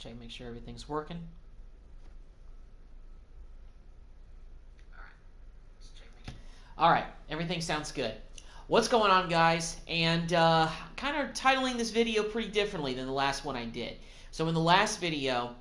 check, make sure everything's working. All right, everything sounds good. What's going on, guys? And kind of titling this video pretty differently than the last one I did. So in the last video,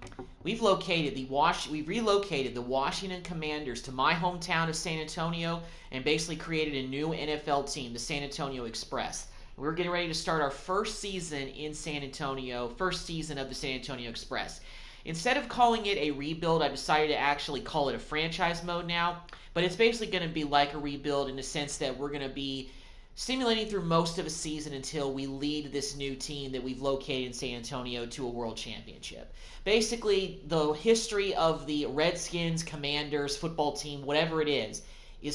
we've relocated the Washington Commanders to my hometown of San Antonio and basically created a new NFL team, the San Antonio Express. We're getting ready to start our first season in San Antonio, first season of the San Antonio Express. Instead of calling it a rebuild, I decided to actually call it a franchise mode now. But it's basically going to be like a rebuild in the sense that we're going to be simulating through most of a season until we lead this new team that we've located in San Antonio to a world championship. Basically, the history of the Redskins, Commanders, football team, whatever it is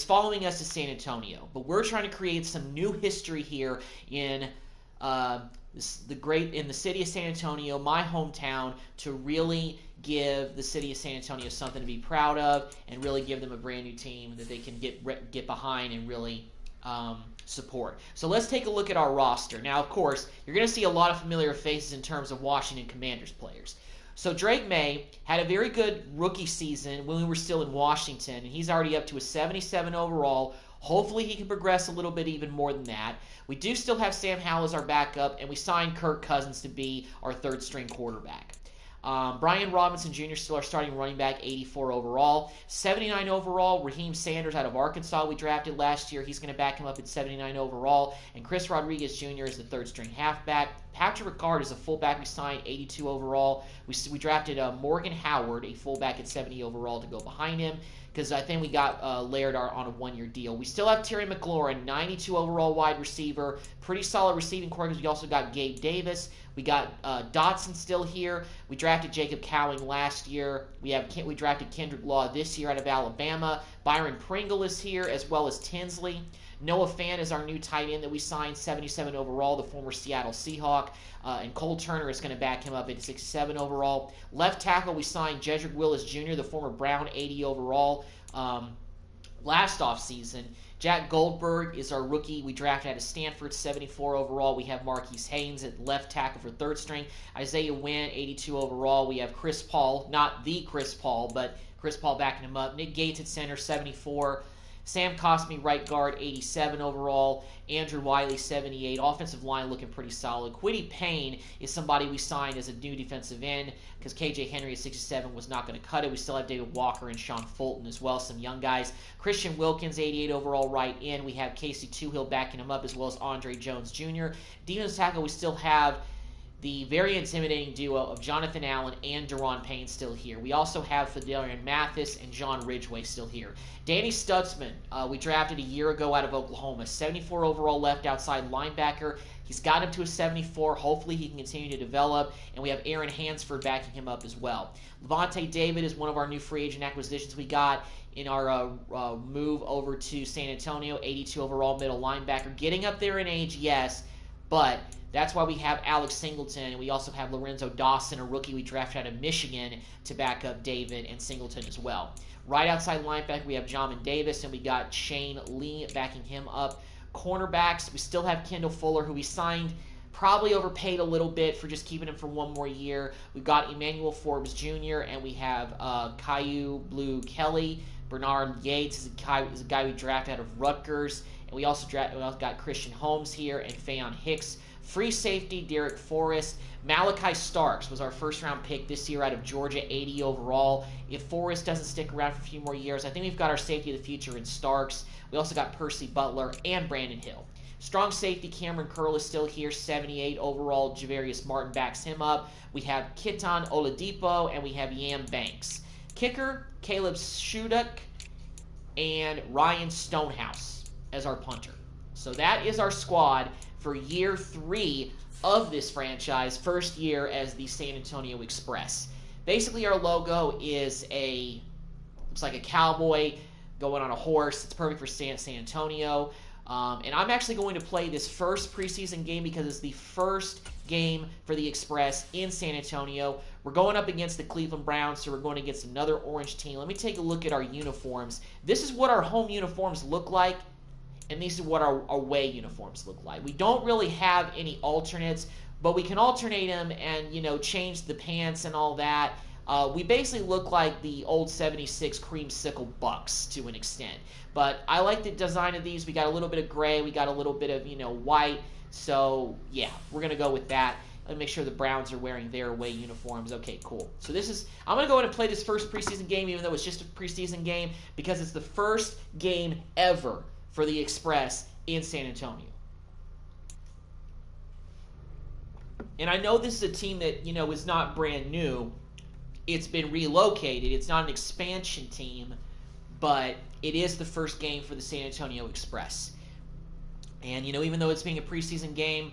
following us to San Antonio. But we're trying to create some new history here in the city of San Antonio, my hometown, to really give the city of San Antonio something to be proud of and really give them a brand new team that they can get behind and really support. So let's take a look at our roster. Now, of course, you're going to see a lot of familiar faces in terms of Washington Commanders players. So Drake May had a very good rookie season when we were still in Washington, and he's already up to a 77 overall. Hopefully he can progress a little bit even more than that. We do still have Sam Howell as our backup, and we signed Kirk Cousins to be our third-string quarterback. Brian Robinson Jr. still our starting running back, 84 overall. 79 overall, Raheem Sanders out of Arkansas we drafted last year. He's going to back him up at 79 overall. And Chris Rodriguez Jr. is the third-string halfback. Patrick Ricard is a fullback we signed, 82 overall. We drafted Morgan Howard, a fullback at 70 overall, to go behind him, because I think we got Laird on a one-year deal. We still have Terry McLaurin, 92 overall wide receiver. Pretty solid receiving core because we also got Gabe Davis. We got Dotson still here. We drafted Jacob Cowing last year. We drafted Kendrick Law this year out of Alabama. Byron Pringle is here, as well as Tinsley. Noah Fant is our new tight end that we signed, 77 overall, the former Seattle Seahawk. And Cole Turner is going to back him up at 67 overall. Left tackle, we signed Jedrick Willis Jr., the former Brown, 80 overall. Last offseason, Jack Goldberg is our rookie. We drafted out of Stanford, 74 overall. We have Marquise Haynes at left tackle for third string. Isaiah Wynn, 82 overall. We have Chris Paul, not the Chris Paul, but Chris Paul backing him up. Nick Gates at center, 74. Sam Cosmi, right guard, 87 overall. Andrew Wiley, 78. Offensive line looking pretty solid. Kwity Payne is somebody we signed as a new defensive end because KJ Henry at 67 was not going to cut it. We still have David Walker and Sean Fulton as well, some young guys. Christian Wilkins, 88 overall right end. We have Casey Toohill backing him up, as well as Andre Jones Jr. Defensive tackle, we still have the very intimidating duo of Jonathan Allen and Daron Payne still here. We also have Fidelian Mathis and John Ridgway still here. Danny Stutzman, we drafted a year ago out of Oklahoma, 74 overall left outside linebacker. He's got him to a 74. Hopefully he can continue to develop. And we have Aaron Hansford backing him up as well. Levante David is one of our new free agent acquisitions we got in our move over to San Antonio, 82 overall middle linebacker. Getting up there in age, yes, but that's why we have Alex Singleton, and we also have Lorenzo Dawson, a rookie we drafted out of Michigan, to back up David and Singleton as well. Right outside linebacker, we have Jamin Davis, and we got Shane Lee backing him up. Cornerbacks, we still have Kendall Fuller, who we signed, probably overpaid a little bit for just keeping him for one more year. We've got Emmanuel Forbes Jr., and we have Caillou Blue Kelly. Bernard Yates is a guy we drafted out of Rutgers. And we also got Christian Holmes here and Fayon Hicks. Free safety, Derek Forrest. Malachi Starks was our first-round pick this year out of Georgia, 80 overall. If Forrest doesn't stick around for a few more years, I think we've got our safety of the future in Starks. We also got Percy Butler and Brandon Hill. Strong safety, Cameron Curl is still here, 78 overall. Javarius Martin backs him up. We have Kitan Oladipo, and we have Yam Banks. Kicker, Caleb Shudak, and Ryan Stonehouse as our punter. So that is our squad for year 3 of this franchise, first year as the San Antonio Express. Basically, our logo is looks like a cowboy going on a horse. It's perfect for San Antonio. And I'm actually going to play this first preseason game because it's the first game for the Express in San Antonio. We're going up against the Cleveland Browns, so we're going against another orange team. Let me take a look at our uniforms. This is what our home uniforms look like, and these are what our away uniforms look like. We don't really have any alternates. but we can alternate them and, change the pants and all that. We basically look like the old 76 creamsicle Bucks to an extent. But I like the design of these. We got a little bit of gray. We got a little bit of, white. So, yeah, we're going to go with that. Let me make sure the Browns are wearing their away uniforms. Okay, cool. So I'm going to go ahead and play this first preseason game, even though it's just a preseason game, because it's the first game ever for the Express in San Antonio. And I know this is a team that, is not brand new. It's been relocated. It's not an expansion team, but it is the first game for the San Antonio Express. And, even though it's being a preseason game,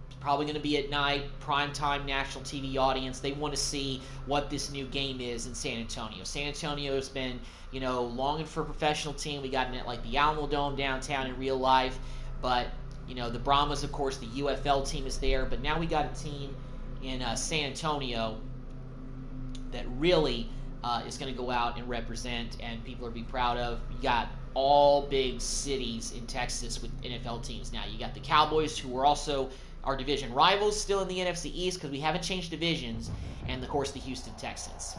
it's probably going to be at night, primetime national TV audience. They want to see what this new game is in San Antonio. San Antonio has been, longing for a professional team. We got it at, the Alamo Dome downtown in real life. But, the Brahmas, of course, the UFL team is there. But now we got a team in San Antonio that really is going to go out and represent, and people are be proud of. You got all big cities in Texas with NFL teams now. You got the Cowboys, who are also our division rivals, still in the NFC East because we haven't changed divisions, and of course the Houston Texans.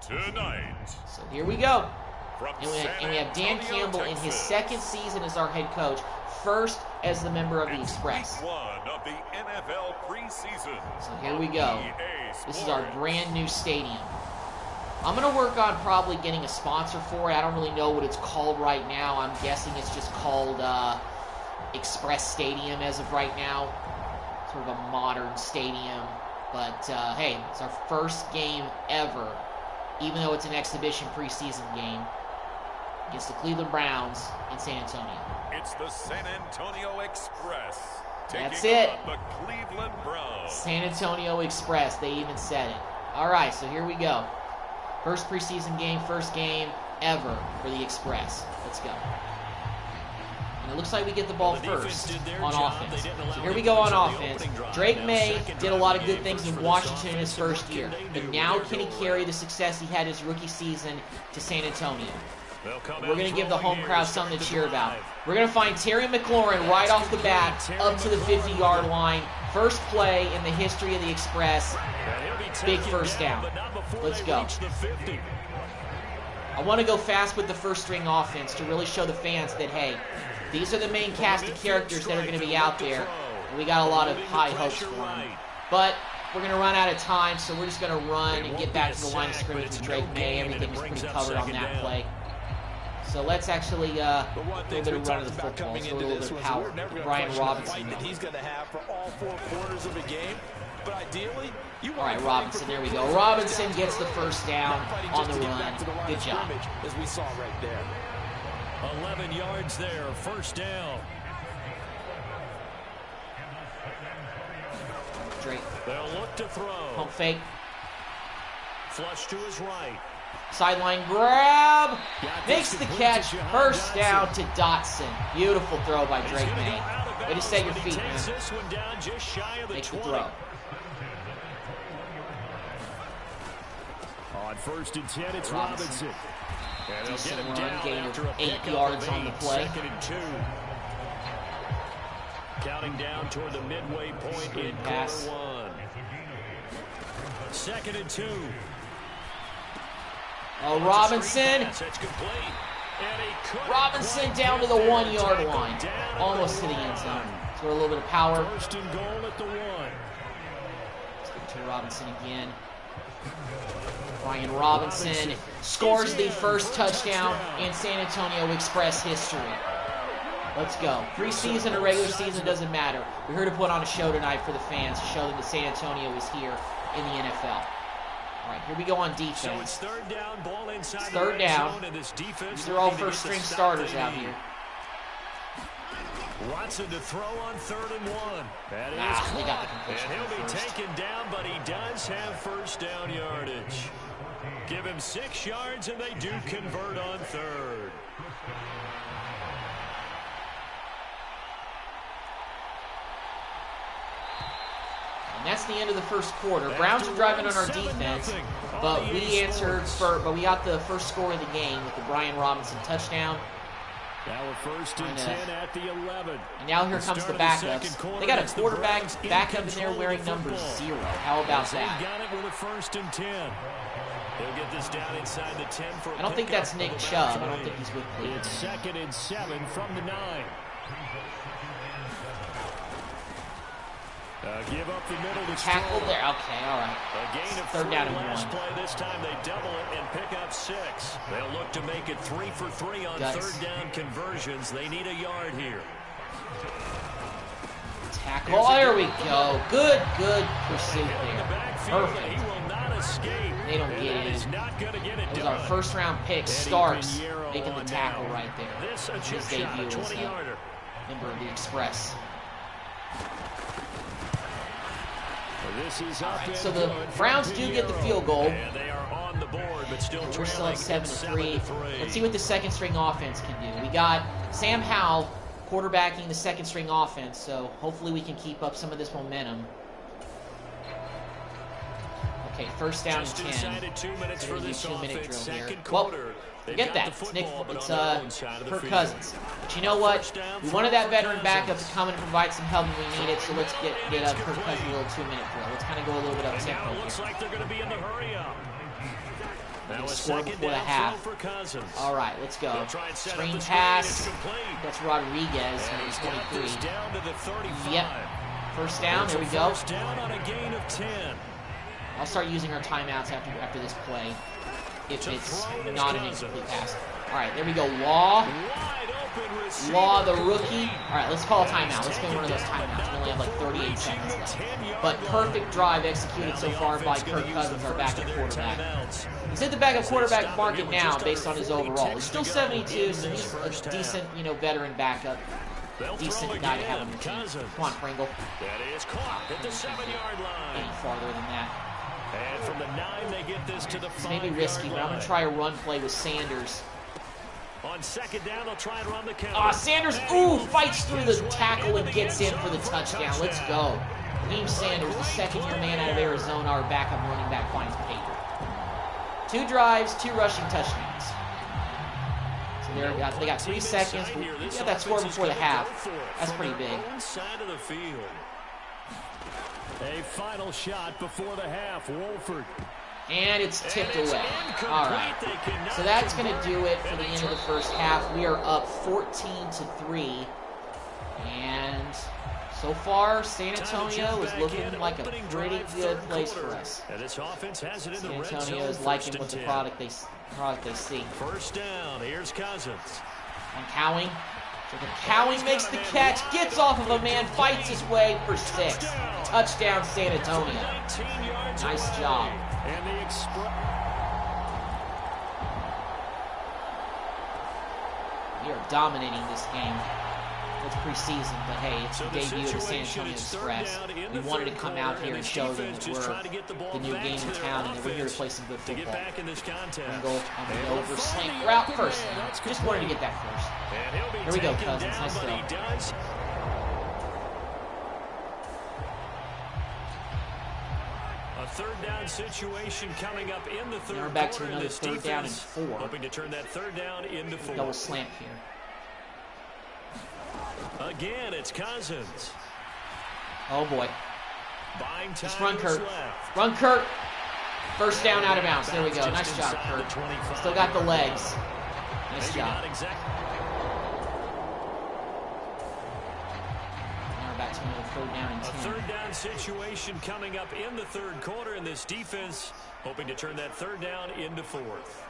Tonight. So here we go. And we have Dan Campbell in his second season as our head coach, first as the member of the Express. Week 1 of the NFL preseason. So here we go. This is our brand new stadium. I'm going to work on probably getting a sponsor for it. I don't really know what it's called right now. I'm guessing it's just called Express Stadium as of right now. Sort of a modern stadium. But, hey, it's our first game ever, even though it's an exhibition preseason game, against the Cleveland Browns in San Antonio. It's the San Antonio Express. That's it. The Cleveland Browns. San Antonio Express. They even said it. All right, so here we go. First preseason game, first game ever for the Express. Let's go. And it looks like we get the ball first on offense. So here we go on offense. Drake May did a lot of good things in Washington in his first year. But now can he carry the success he had his rookie season to San Antonio? We're going to give the home crowd something to cheer about. We're going to find Terry McLaurin right off the bat up to the 50-yard line. First play in the history of the Express. Big first down. Let's go. I want to go fast with the first-string offense to really show the fans that, hey, these are the main cast of characters that are going to be out there. And we got a lot of high hopes for them. But we're going to run out of time, so we're just going to run and get back to the line of scrimmage with Drake May. Everything was pretty covered on that play. So let's actually a little bit of run of the football, so a little bit of power. Brian Robinson. That he's going to have for all 4 quarters of the game. But ideally, all right, Robinson, there we go. Robinson gets the first down on the run. Good job. As we saw right there. 11 yards there, first down. Drake. They'll look to throw. Pump fake. Flush to his right. Sideline grab. Makes the catch. First down to Dotson. Beautiful throw by Drake May. Way to set your feet, man. Make the throw. On 1st and 10, it's Robinson. And they'll get him down gain after of 8 yards on the play. 2nd and 2. Counting down toward the midway point in pass. quarter 1. 2nd and 2. Oh, Robinson. Robinson down to the 1-yard line. Almost to the end zone. So a little bit of power. 1st and goal at the 1. Let's get to Robinson again. Brian Robinson scores the first touchdown in San Antonio Express history. Let's go. Preseason or regular season, doesn't matter. We're here to put on a show tonight for the fans to show them that San Antonio is here in the NFL. All right, here we go on defense. So it's third down, ball inside it's third down. These are all first-string starters out here. Watson to throw on 3rd and 1. That is they got the completion. And he'll be taken down, but he does have first down yardage. Give him 6 yards, and they do convert on 3rd. And that's the end of the first quarter. Browns are driving on our defense, but we answered but we got the first score of the game with the Brian Robinson touchdown. Now we're first and 10 at the 11. And now here comes the backups. They got a quarterback backup in there wearing number 0. How about that? Got it with a first and 10. They'll get this down inside the 10 for I don't think that's Nick Chubb. I don't think he's with Cleveland. It's 2nd and 7 from the 9. Give up the middle to tackle there. Okay, all right. A gain of 3rd down and 1. Last play this time they double it and pick up 6. They'll look to make it 3 for 3 on 3rd down conversions. They need a yard here. Tackle. Oh, there we go. Good pursuit there. Perfect. He will not escape. They don't get it. It was our 1st round pick, Starks, making the tackle right there. His debut as a member of the Express. Right, so the Browns do get the field goal. They are on the board, but still we're still at 7-3. Let's see what the second string offense can do. We got Sam Howell quarterbacking the second string offense, so hopefully we can keep up some of this momentum. Okay, 1st down and 10. 2 minutes for this 2-minute drill here. Well, forget that. It's Kirk Cousins. But you know what? We wanted that veteran backup to come in and provide some help when we need it, so let's get Kirk Cousins a little 2-minute drill. Let's kind of go a little bit up tempo. Looks like they're going to be in the hurry up. Now score before the half. All right, let's go. Screen pass. That's Rodriguez, number 23. Yep. 1st down. There we go. First down on a gain of 10. I'll start using our timeouts after this play if it's not an incomplete pass. All right, there we go. Law, the rookie. All right, let's call a timeout. Let's get one of those timeouts. We only have like 38 seconds left. But perfect drive executed so far by Kirk Cousins, our backup quarterback. He's in the backup quarterback market now based on his overall. He's still 72, so he's a decent, veteran backup. Decent guy to have on your team. Come on, Pringle. That is caught at the 7-yard line. Any farther than that. And from the 9, they get this to the 5-yard line. It's maybe risky, but I'm going to try a run play with Sanders. On 2nd down, they'll try and run the counter. Sanders, fights through the tackle and gets in for the touchdown. Let's go. Raheem Sanders, the 2nd-year man out of Arizona, our backup running back, finds paper. 2 drives, 2 rushing touchdowns. So they got 3 seconds. We got that score before the half. That's pretty big. A final shot before the half. Wolford. And it's tipped away. All right. So that's going to do it for the end of the first half. We are up 14-3. And so far, San Antonio is looking like a pretty good place for us. San Antonio is liking what the product they see. First down. Here's Cousins. On Cowing. Cowing makes the catch, gets off of a man, fights his way for 6. Touchdown, San Antonio. Nice job. We are dominating this game. It's preseason, but hey, it's the debut of the San Antonio Express. We wanted to come out here and show them that we're the new game in town and that we're here to play some good football. Go on the over slant route first. Just wanted to get that first. Here we go, Cousins. Nice go. A 3rd down situation coming up in the 3rd quarter. Now we're back to another 3rd down and 4. Hoping to turn that 3rd down into 4. Double slant here. Again, it's Cousins. Oh boy. Just run, Kurt. Run, Kurt. First down out of bounds. There we go. Nice job, Kurt. Still got the legs. Nice job. Now we're back to another 3rd down and 10. A 3rd down situation coming up in the 3rd quarter, and this defense hoping to turn that 3rd down into 4th.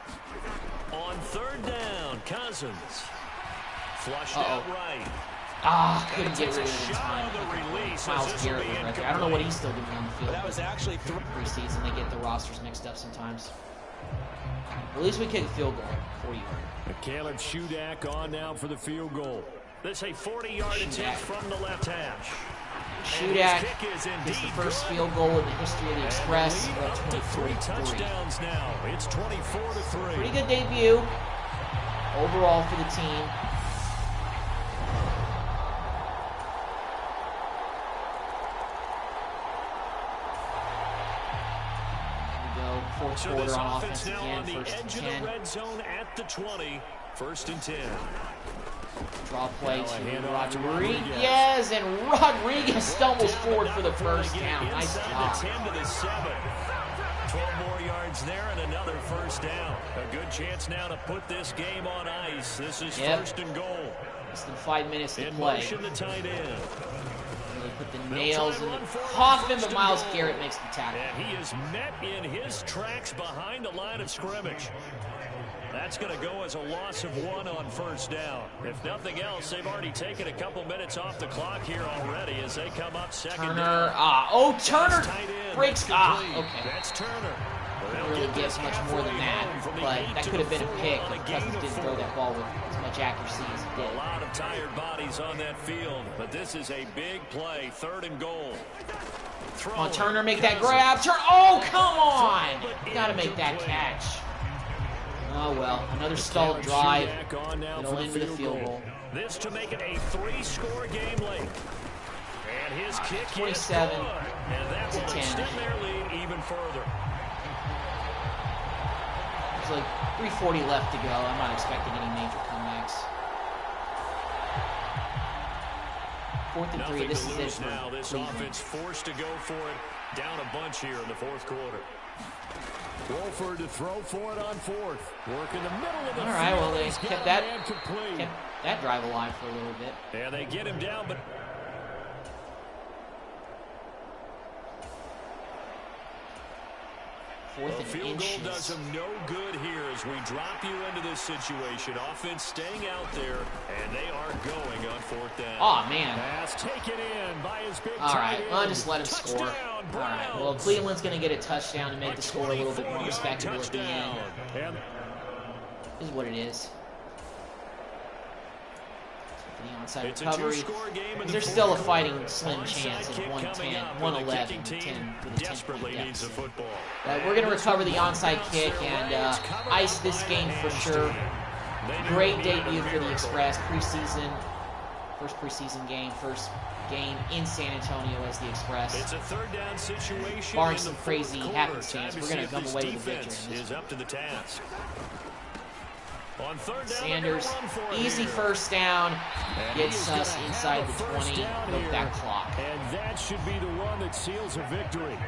On 3rd down, Cousins. Flushed out right. Couldn't get rid of it in time. Miles Garrett was right there. I don't know what he's still doing on the field. That was actually preseason. They get the rosters mixed up sometimes. At least we kick a field goal, 40-yard. Caleb Shudak on now for the field goal. This a 40-yard attempt from the left hash. Shudak is the first field goal in the history of the Express. We're at 3 touchdowns now. It's 24-3. Pretty good debut overall for the team. Fourth quarter on offense again, on the edge of the red zone at the 20. 1st and 10. Draw play Now a to handoff to Rodriguez, and Rodriguez stumbles forward for the first down. Nice job. The 10 to the 7. 12 more yards there and another first down. A good chance now to put this game on ice. This is first and goal. Less than 5 minutes to In play. motion the tight end. Really put the nails in Hoffman, but Miles Garrett makes the tackle. And he is met in his tracks behind the line of scrimmage. That's going to go as a loss of 1 on first down. If nothing else, they've already taken a couple minutes off the clock here already as they come up second down. Turner breaks. Okay. That's Turner. Didn't really get much more than that, but that could have been a pick if Cousins didn't throw that ball with as much accuracy as he did. A lot of tired bodies on that field, but this is a big play, 3rd and goal. Come on, Turner, make that grab. Oh, come on! You gotta make that catch. Oh, well, another stalled drive. It'll end with a field goal. This to make it a 3-score game late. And his kick 27 is good. And that will 10. extend their lead even further. There's like 3:40 left to go. I'm not expecting any major comebacks. 4th and 3. This is it for now. This Cleveland. offense forced to go for it. Down a bunch here in the 4th quarter. Wolford to throw for it on 4th. Work in the middle of the All right, well, they field. kept that drive alive for a little bit. And they get him down, but 4th a and field inches. goal does him no good here as we drop you into this situation. Offense staying out there, and they are going on 4th down. Oh, man. Pass taken in by his big All right, tight well, end. just let him score. All right, well, Cleveland's going to get a touchdown and make the score a little bit more respectable at the end. And This is what it is. For the onside It's a recovery. two-score game in the There's fourth still a quarter. fighting slim Onside chance of kick 110, coming up, 111, and the kicking 10 with a 10-point desperately needs the deficit. football. But we're going to recover the onside kick and ice this game for sure. Great debut for the Express preseason. First preseason game, first game in San Antonio as the Express. It's a 3rd down situation. Barring in some the fourth crazy quarter. happenstance, Time we're to going see to come if away this with a victory. defense in this is one. up to the task. On 3rd down, Sanders, they're gonna run for it easy here. first down, And gets he is us gonna inside have the a first 20, down milk here. that clock. And that should be the one that seals a victory.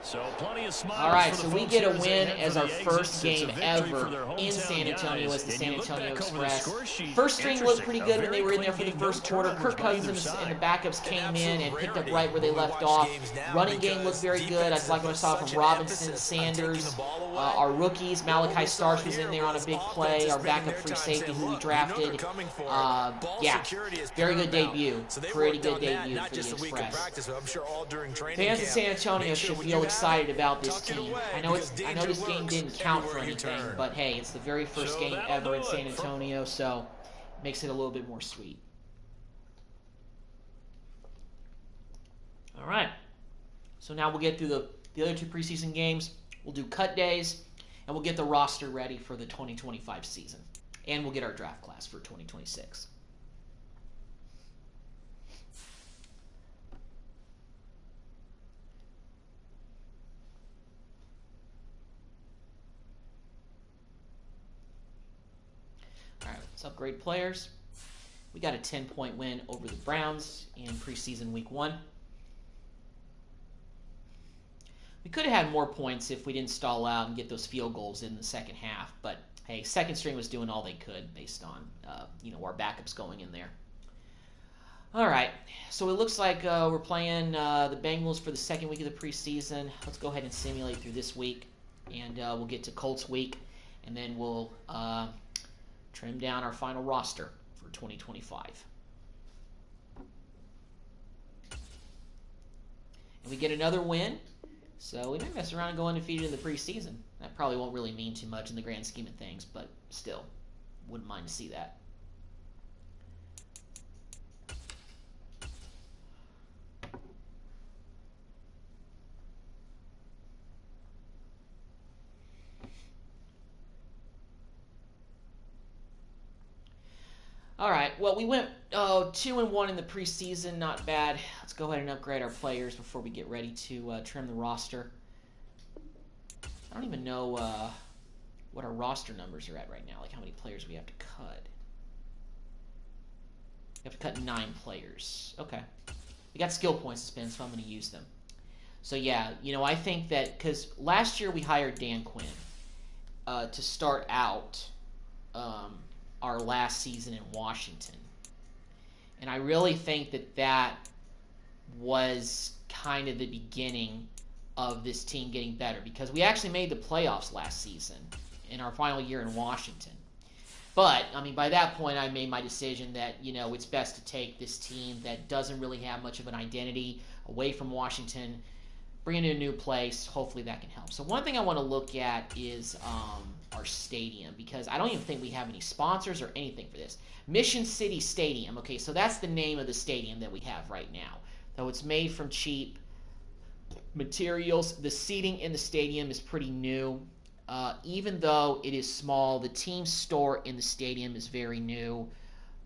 So plenty of smiles. All right, for so the we folks get a here as they win head as for our the first exits. It's a game victory for ever their in hometown San Antonio guys. as the And San you look Antonio back over the Express. score sheet, First string looked pretty interesting. good when they were in there for the Very first quarter. clean game, Kirk no Cousins turnovers and the by backups came in and picked up right where they left off. Running game looked very good. I like what I saw from Robinson, Sanders. Our rookies, Malachi Starks was in there on a big play. Our backup free safety who we drafted. Yeah, very good debut. Pretty good debut for the Express. Fans in San Antonio should feel excited about this team. I know this game didn't count for anything, but hey, it's the very first game ever in San Antonio, so it makes it a little bit more sweet. All right, so now we'll get through the other 2 preseason games. We'll do cut days, and we'll get the roster ready for the 2025 season, and we'll get our draft class for 2026. All right, let's upgrade players. We got a 10-point win over the Browns in preseason week 1. We could have had more points if we didn't stall out and get those field goals in the second half, but hey, second string was doing all they could based on our backups going in there. All right, so it looks like we're playing the Bengals for the second week of the preseason. Let's go ahead and simulate through this week, and we'll get to Colts week, and then we'll trim down our final roster for 2025. And we get another win, so we may mess around and go undefeated in the preseason. That probably won't really mean too much in the grand scheme of things, but still, wouldn't mind to see that. All right, well, we went 2-1 in the preseason, not bad. Let's go ahead and upgrade our players before we get ready to trim the roster. I don't even know what our roster numbers are at right now, like how many players we have to cut. We have to cut 9 players. Okay. We got skill points to spend, so I'm going to use them. So yeah, I think that because last year we hired Dan Quinn to start out our last season in Washington. And I really think that was kind of the beginning of this team getting better, because we actually made the playoffs last season in our final year in Washington. But, I mean, by that point, I made my decision that, it's best to take this team that doesn't really have much of an identity away from Washington, bring it to a new place. Hopefully that can help. So one thing I want to look at is our stadium, because I don't even think we have any sponsors or anything for this. Mission City Stadium. Okay, so that's the name of the stadium that we have right now. Though it's made from cheap materials. The seating in the stadium is pretty new. Even though it is small, the team store in the stadium is very new.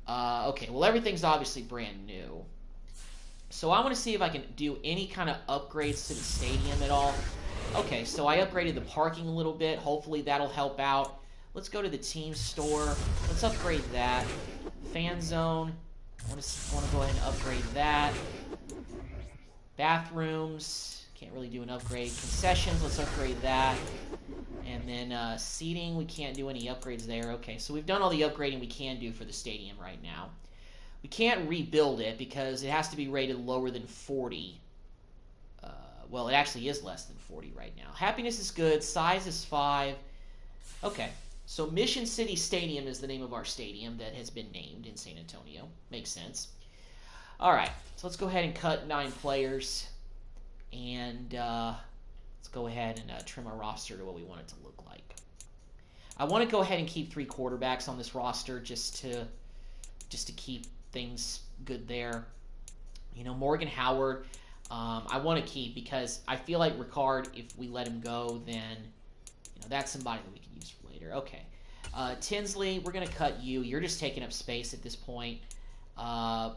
Okay, well, everything's obviously brand new. So I want to see if I can do any kind of upgrades to the stadium at all. Okay, so I upgraded the parking a little bit. Hopefully that'll help out. Let's go to the team store. Let's upgrade that. Fan zone. I want to go ahead and upgrade that. Bathrooms. Can't really do an upgrade. Concessions. Let's upgrade that. And then seating. We can't do any upgrades there. Okay, so we've done all the upgrading we can do for the stadium right now. We can't rebuild it because it has to be rated lower than 40. Well, it actually is less than 40 right now. Happiness is good. Size is 5. Okay. So Mission City Stadium is the name of our stadium that has been named in San Antonio. Makes sense. All right. So let's go ahead and cut 9 players. And let's go ahead and trim our roster to what we want it to look like. I want to go ahead and keep 3 quarterbacks on this roster just to keep things good there. Morgan Howard, I want to keep because I feel like Ricard, if we let him go, then that's somebody that we can use for later. Okay. Tinsley, we're going to cut you. You're just taking up space at this point.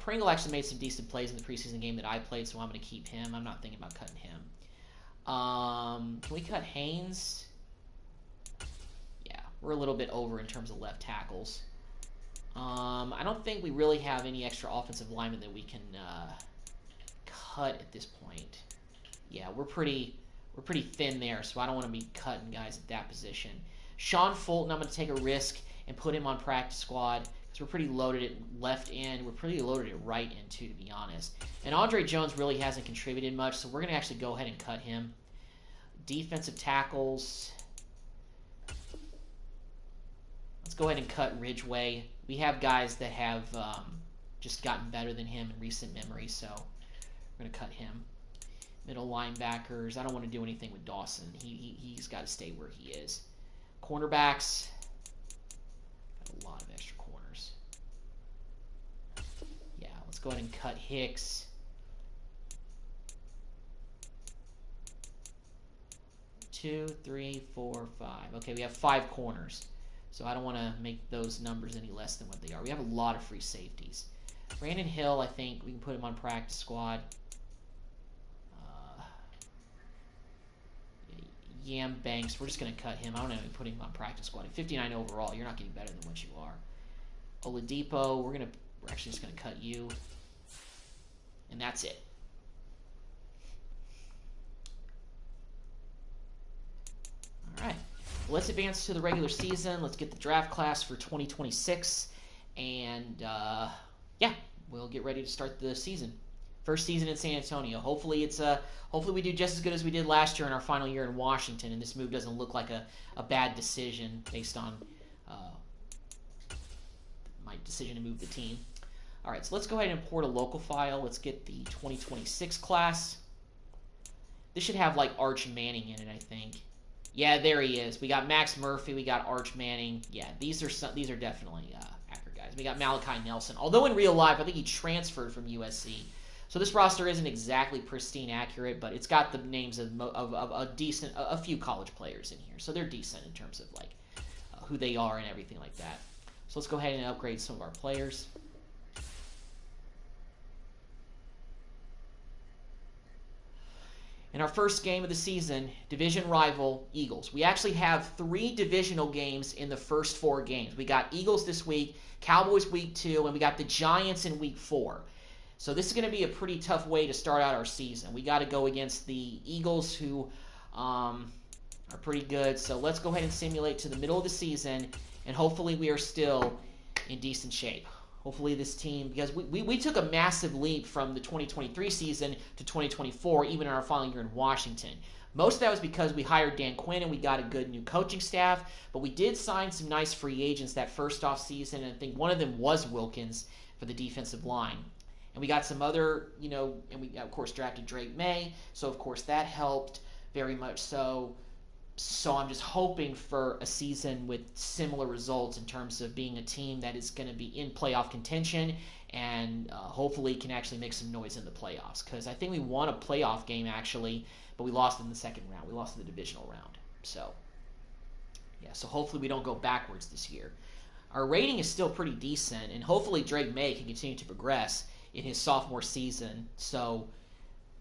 Pringle actually made some decent plays in the preseason game that I played, so I'm going to keep him. I'm not thinking about cutting him. Can we cut Haynes? Yeah, we're a little bit over in terms of left tackles. I don't think we really have any extra offensive linemen that we can cut at this point. Yeah, we're pretty thin there, so I don't want to be cutting guys at that position. Sean Fulton, I'm going to take a risk and put him on practice squad because we're pretty loaded at left end. We're pretty loaded at right end too, to be honest. And Andre Jones really hasn't contributed much, so we're going to actually go ahead and cut him. Defensive tackles. Let's go ahead and cut Ridgeway. We have guys that have just gotten better than him in recent memory, so we're going to cut him. Middle linebackers. I don't want to do anything with Dawson. He's got to stay where he is. Cornerbacks. Got a lot of extra corners. Yeah, let's go ahead and cut Hicks. 2, 3, 4, 5. Okay, we have 5 corners. So I don't want to make those numbers any less than what they are. We have a lot of free safeties. Brandon Hill, I think we can put him on practice squad. Yam Banks, we're just going to cut him. I don't even put him on practice squad. At 59 overall, you're not getting better than what you are. Oladipo, we're actually just going to cut you. And that's it. All right. Well, let's advance to the regular season. Let's get the draft class for 2026. And, yeah, we'll get ready to start the season. First season in San Antonio. Hopefully hopefully we do just as good as we did last year in our final year in Washington, and this move doesn't look like a bad decision based on my decision to move the team. All right, so let's go ahead and import a local file. Let's get the 2026 class. This should have like Arch Manning in it, I think. Yeah, there he is. We got Max Murphy. We got Arch Manning. Yeah, these are definitely accurate guys. We got Malachi Nelson. Although in real life, I think he transferred from USC. So this roster isn't exactly pristine accurate, but it's got the names of a few college players in here. So they're decent in terms of like who they are and everything like that. So let's go ahead and upgrade some of our players. In our first game of the season, division rival Eagles. We actually have 3 divisional games in the first 4 games. We got Eagles this week, Cowboys week 2, and we got the Giants in week 4. So this is going to be a pretty tough way to start out our season. We got to go against the Eagles, who are pretty good. So let's go ahead and simulate to the middle of the season, and hopefully we are still in decent shape. Hopefully this team, because we took a massive leap from the 2023 season to 2024, even in our final year in Washington. Most of that was because we hired Dan Quinn and we got a good new coaching staff, but we did sign some nice free agents that first off season, and I think one of them was Wilkins for the defensive line. And we got some other, and we, of course, drafted Drake May, so, of course, that helped very much so. So I'm just hoping for a season with similar results in terms of being a team that is going to be in playoff contention and hopefully can actually make some noise in the playoffs. Because I think we won a playoff game, actually, but we lost in the second round. We lost in the divisional round. So, yeah, so hopefully we don't go backwards this year. Our rating is still pretty decent, and hopefully Drake May can continue to progress in his sophomore season. So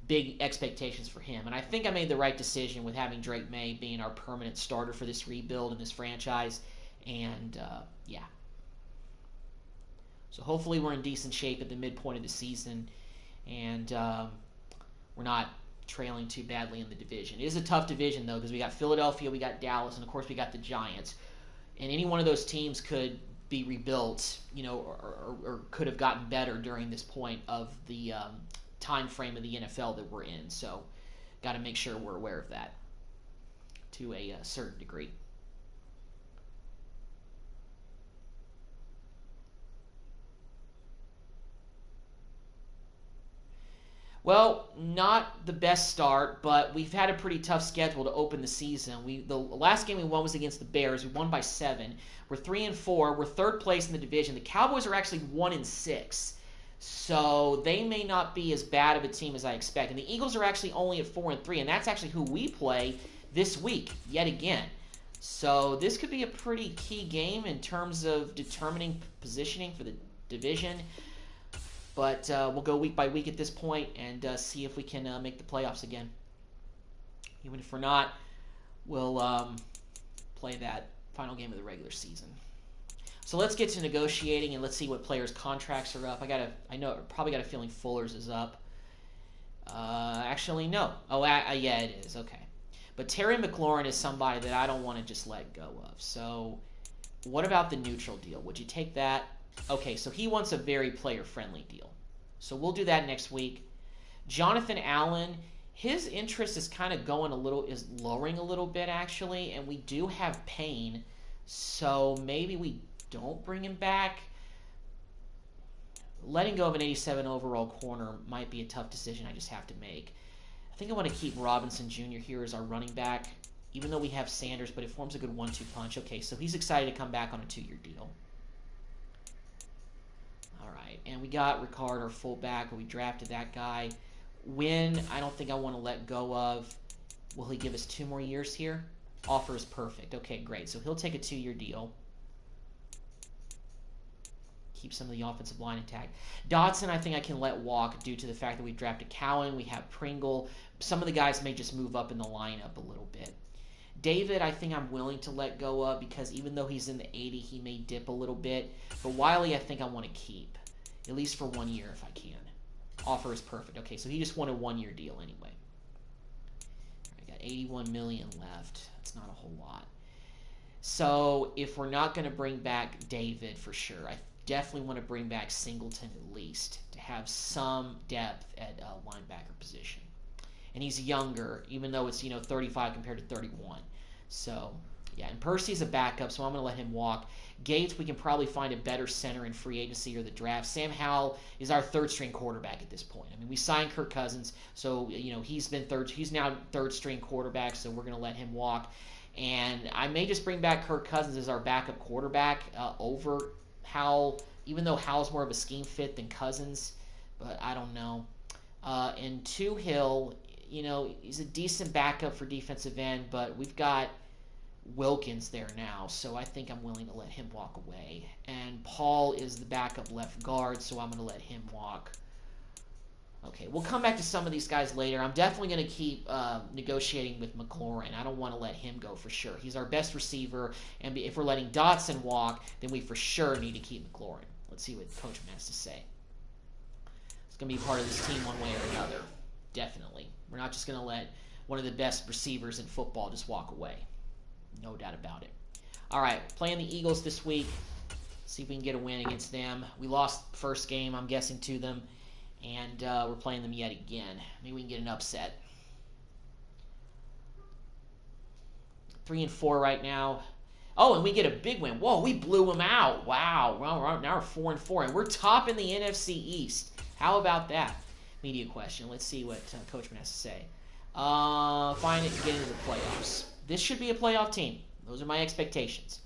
big expectations for him. And I think I made the right decision with having Drake May being our permanent starter for this rebuild and this franchise. And, yeah. So hopefully we're in decent shape at the midpoint of the season. And we're not trailing too badly in the division. It is a tough division, though, because we got Philadelphia, we got Dallas, and, of course, we got the Giants. And any one of those teams could be rebuilt, or could have gotten better during this point of the time frame of the NFL that we're in. So got to make sure we're aware of that to a certain degree. Well, not the best start, but we've had a pretty tough schedule to open the season. The last game we won was against the Bears. We won by 7. We're 3-4. We're third place in the division. The Cowboys are actually 1-6. So they may not be as bad of a team as I expect. And the Eagles are actually only at 4-3, and that's actually who we play this week, yet again. So this could be a pretty key game in terms of determining positioning for the division. But we'll go week by week at this point and see if we can make the playoffs again. Even if we're not, we'll play that final game of the regular season. So let's get to negotiating and let's see what players' contracts are up. I probably got a feeling Fuller's is up. Actually, no. Oh, yeah, it is. Okay. But Terry McLaurin is somebody that I don't want to just let go of. So what about the neutral deal? Would you take that? Okay, so he wants a very player-friendly deal. So we'll do that next week. Jonathan Allen, his interest is kind of lowering a little bit, actually, and we do have Payne, so maybe we don't bring him back. Letting go of an 87 overall corner might be a tough decision I just have to make. I think I want to keep Robinson Jr. here as our running back, even though we have Sanders, but it forms a good 1-2 punch. Okay, so he's excited to come back on a 2-year deal. All right, and we got Ricard, our fullback, or we drafted that guy. Wynn, I don't think I want to let go of. Will he give us 2 more years here? Offer is perfect. Okay, great. So he'll take a 2-year deal. Keep some of the offensive line intact. Dotson, I think I can let walk due to the fact that we've drafted Cowan. We have Pringle. Some of the guys may just move up in the lineup a little bit. David, I think I'm willing to let go of because even though he's in the 80, he may dip a little bit. But Wiley, I think I want to keep, at least for 1 year if I can. Offer is perfect. Okay, so he just won a 1-year deal anyway. I got $81 million left. That's not a whole lot. So if we're not going to bring back David for sure, I definitely want to bring back Singleton at least to have some depth at linebacker position. And he's younger, even though it's 35 compared to 31. So yeah, and Percy's a backup, so I'm going to let him walk. Gates, we can probably find a better center in free agency or the draft. Sam Howell is our third-string quarterback at this point. I mean, we signed Kirk Cousins, so he's now third-string quarterback, so we're going to let him walk. And I may just bring back Kirk Cousins as our backup quarterback over Howell, even though Howell's more of a scheme fit than Cousins, but I don't know. And Hill, he's a decent backup for defensive end, but we've got Wilkins there now, so I think I'm willing to let him walk away. And Paul is the backup left guard, so I'm going to let him walk. Okay, we'll come back to some of these guys later. I'm definitely going to keep negotiating with McLaurin. I don't want to let him go for sure. He's our best receiver, and if we're letting Dotson walk, then we for sure need to keep McLaurin. Let's see what Coach has to say. It's going to be part of this team one way or another. Definitely. We're not just going to let one of the best receivers in football just walk away. No doubt about it. All right, playing the Eagles this week. See if we can get a win against them. We lost the first game, I'm guessing, to them. And we're playing them yet again. Maybe we can get an upset. 3-4 right now. Oh, and we get a big win. Whoa, we blew them out. Wow. Now we're 4-4, and we're top in the NFC East. How about that? Media question. Let's see what Coach has to say. Find it and get into the playoffs. This should be a playoff team. Those are my expectations.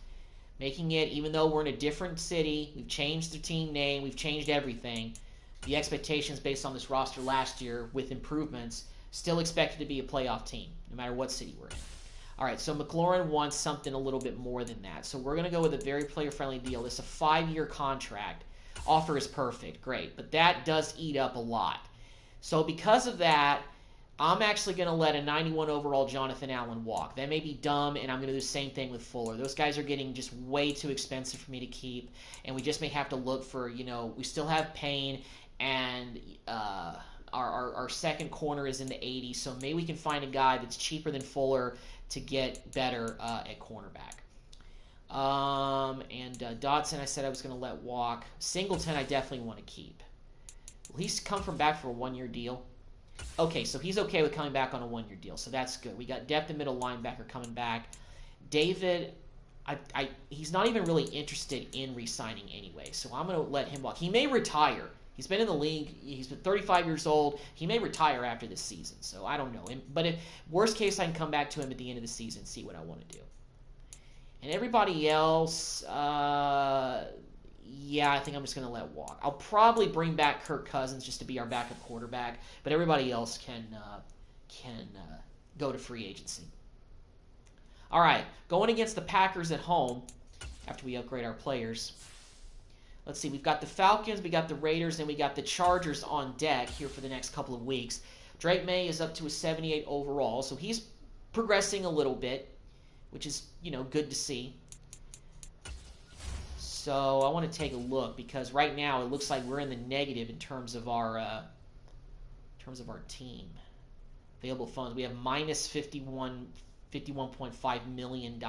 Making it, even though we're in a different city, we've changed the team name, we've changed everything. The expectations based on this roster last year with improvements still expected to be a playoff team, no matter what city we're in. All right, so McLaurin wants something a little bit more than that. So we're going to go with a very player-friendly deal. This is a 5-year contract. Offer is perfect, great, but that does eat up a lot. So because of that, I'm actually going to let a 91 overall Jonathan Allen walk. That may be dumb, and I'm going to do the same thing with Fuller. Those guys are getting just way too expensive for me to keep, and we just may have to look for, we still have Payne, and our second corner is in the 80s, so maybe we can find a guy that's cheaper than Fuller to get better at cornerback. Dodson, I said I was going to let walk. Singleton, I definitely want to keep. Will he come from back for a 1-year deal? Okay, so he's okay with coming back on a 1-year deal, so that's good. We got depth and middle linebacker coming back. David, he's not even really interested in re-signing anyway, so I'm going to let him walk. He may retire. He's been in the league. He's been 35 years old. He may retire after this season, so I don't know. But if worst case, I can come back to him at the end of the season and see what I want to do. And everybody else, yeah, I think I'm just going to let walk. I'll probably bring back Kirk Cousins just to be our backup quarterback, but everybody else can go to free agency. All right, going against the Packers at home after we upgrade our players. Let's see, we've got the Falcons, we got the Raiders, and we got the Chargers on deck here for the next couple of weeks. Drake May is up to a 78 overall, so he's progressing a little bit, which is, good to see. So I want to take a look because right now it looks like we're in the negative in terms of our team. Available funds, we have minus $51.5 million.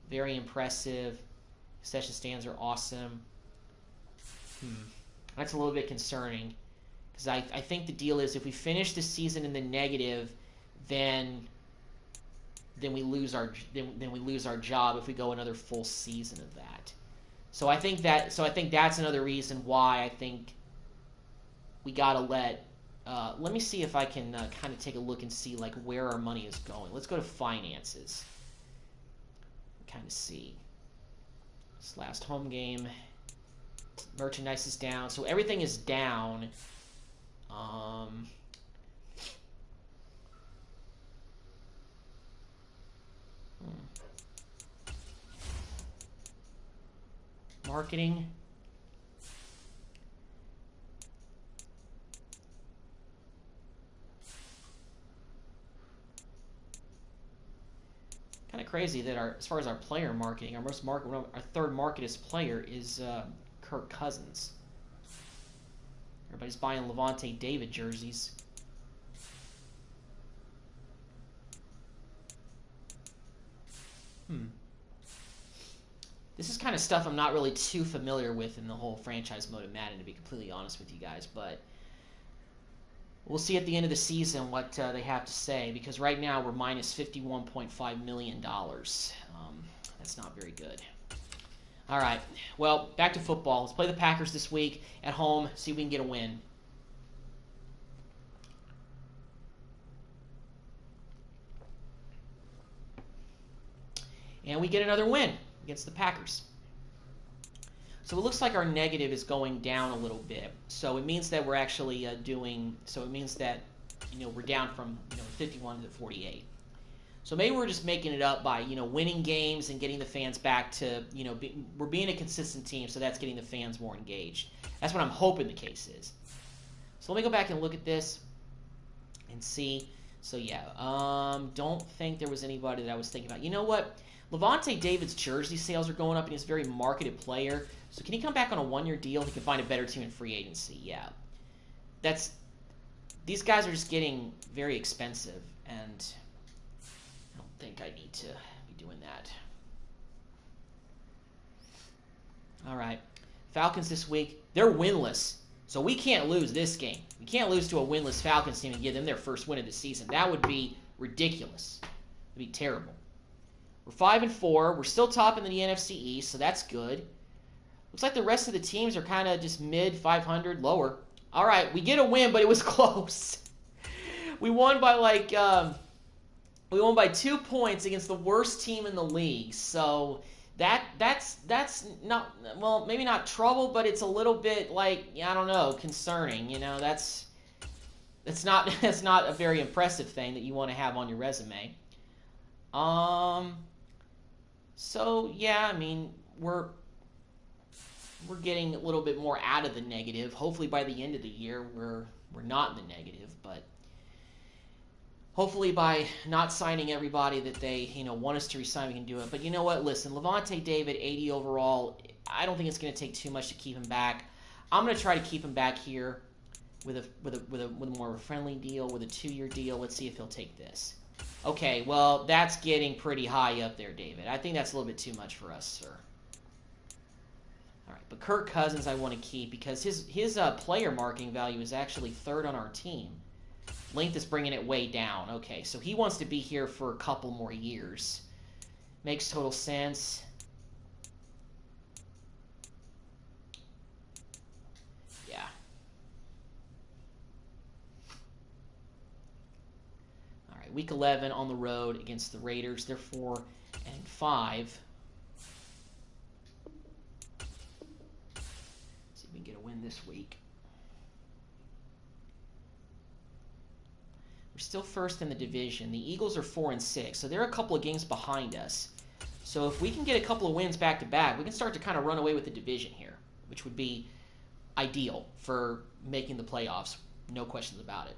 Very impressive. Concession stands are awesome. That's a little bit concerning because I think the deal is if we finish the season in the negative, then we lose our job if we go another full season of that. So I think that's another reason why I think we gotta let me see if I can kind of take a look and see like where our money is going. Let's go to finances. Kind of see. This last home game, merchandise is down, so everything is down. Marketing. Kind of crazy that as far as our player marketing, our third marketest player is Kirk Cousins. Everybody's buying Levante David jerseys. This is kind of stuff I'm not really too familiar with in the whole franchise mode of Madden, to be completely honest with you guys, but we'll see at the end of the season what they have to say, because right now we're minus $51.5 million. That's not very good. All right, well, back to football. Let's play the Packers this week at home, see if we can get a win. And we get another win against the Packers. So it looks like our negative is going down a little bit. So it means that we're actually we're down from 51 to 48. So maybe we're just making it up by winning games and getting the fans back to we're being a consistent team, so that's getting the fans more engaged. That's what I'm hoping the case is. So let me go back and look at this and see. So yeah, don't think there was anybody that I was thinking about. You know what? Levante David's jersey sales are going up, and he's a very marketed player. So can he come back on a 1-year deal? He can find a better team in free agency. Yeah, these guys are just getting very expensive, and I don't think I need to be doing that. All right, Falcons this week, they're winless. So we can't lose this game. We can't lose to a winless Falcons team and give them their first win of the season. That would be ridiculous. It would be terrible. We're 5-4. We're still top in the NFC East, so that's good. Looks like the rest of the teams are kind of just mid 500, lower. All right, we get a win, but it was close. We won by we won by 2 points against the worst team in the league. So that's not, well, maybe not trouble, but it's a little bit like, I don't know, concerning. You know, that's not a very impressive thing that you want to have on your resume. So yeah, I mean, we're getting a little bit more out of the negative. Hopefully by the end of the year we're not in the negative, but hopefully by not signing everybody that they, want us to resign, we can do it. But you know what? Listen, Levante David, 80 overall. I don't think it's going to take too much to keep him back. I'm going to try to keep him back here with a more of a friendly deal, with a 2-year deal. Let's see if he'll take this. Okay, well, that's getting pretty high up there, David. I think that's a little bit too much for us, sir. All right, but Kirk Cousins I want to keep because his player marketing value is actually 3rd on our team. Length is bringing it way down. Okay, so he wants to be here for a couple more years. Makes total sense. Yeah. All right, week 11 on the road against the Raiders. They're 4-5. See if we can get a win this week. We're still first in the division. The Eagles are 4-6, so they're a couple of games behind us. So if we can get a couple of wins back to back, we can start to kind of run away with the division here, which would be ideal for making the playoffs. No questions about it.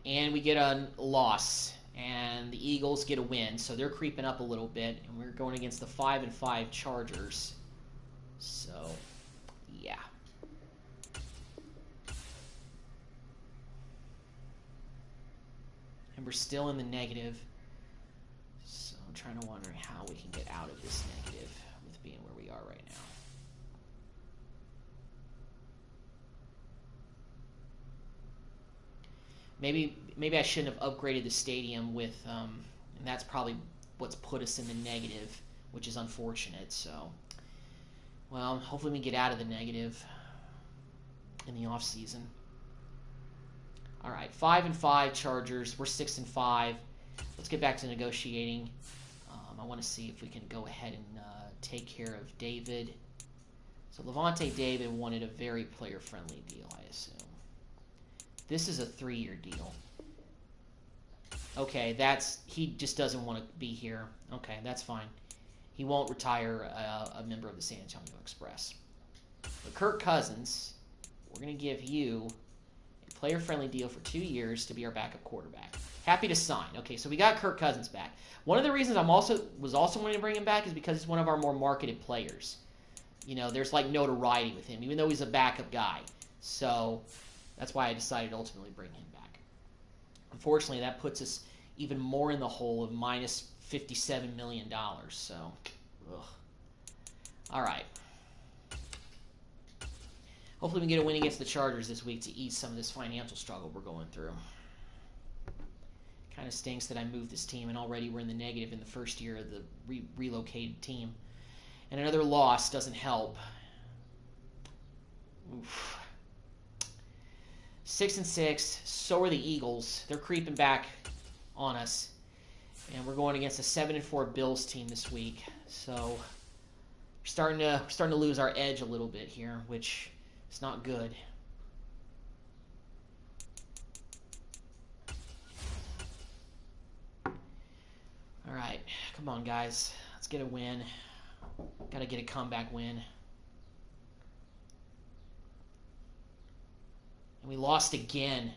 And we get a loss, and the Eagles get a win, so they're creeping up a little bit, and we're going against the 5-5 Chargers. So, yeah. And we're still in the negative. So I'm trying to wonder how we can get out of this negative with being where we are right now. Maybe I shouldn't have upgraded the stadium with, and that's probably what's put us in the negative, which is unfortunate. So, well, hopefully we get out of the negative in the off season. All right, 5-5 Chargers. We're 6-5. Let's get back to negotiating. I want to see if we can go ahead and take care of David. So Levante David wanted a very player-friendly deal, I assume. This is a 3-year deal. Okay, he just doesn't want to be here. Okay, that's fine. He won't retire a member of the San Antonio Express. But Kirk Cousins, we're going to give you a player-friendly deal for 2 years to be our backup quarterback. Happy to sign. Okay, so we got Kirk Cousins back. One of the reasons was also wanting to bring him back is because he's one of our more marketed players. There's like notoriety with him, even though he's a backup guy. So that's why I decided to ultimately bring him back. Unfortunately, that puts us even more in the hole of minus $57 million. So, ugh. All right. Hopefully we can get a win against the Chargers this week to ease some of this financial struggle we're going through. Kind of stinks that I moved this team, and already we're in the negative in the first year of the relocated team. And another loss doesn't help. Oof. 6-6. So are the Eagles. They're creeping back on us. And we're going against a 7-4 Bills team this week. So we're starting to lose our edge a little bit here, which is not good. All right, come on, guys. Let's get a win. Got to get a comeback win. And we lost again.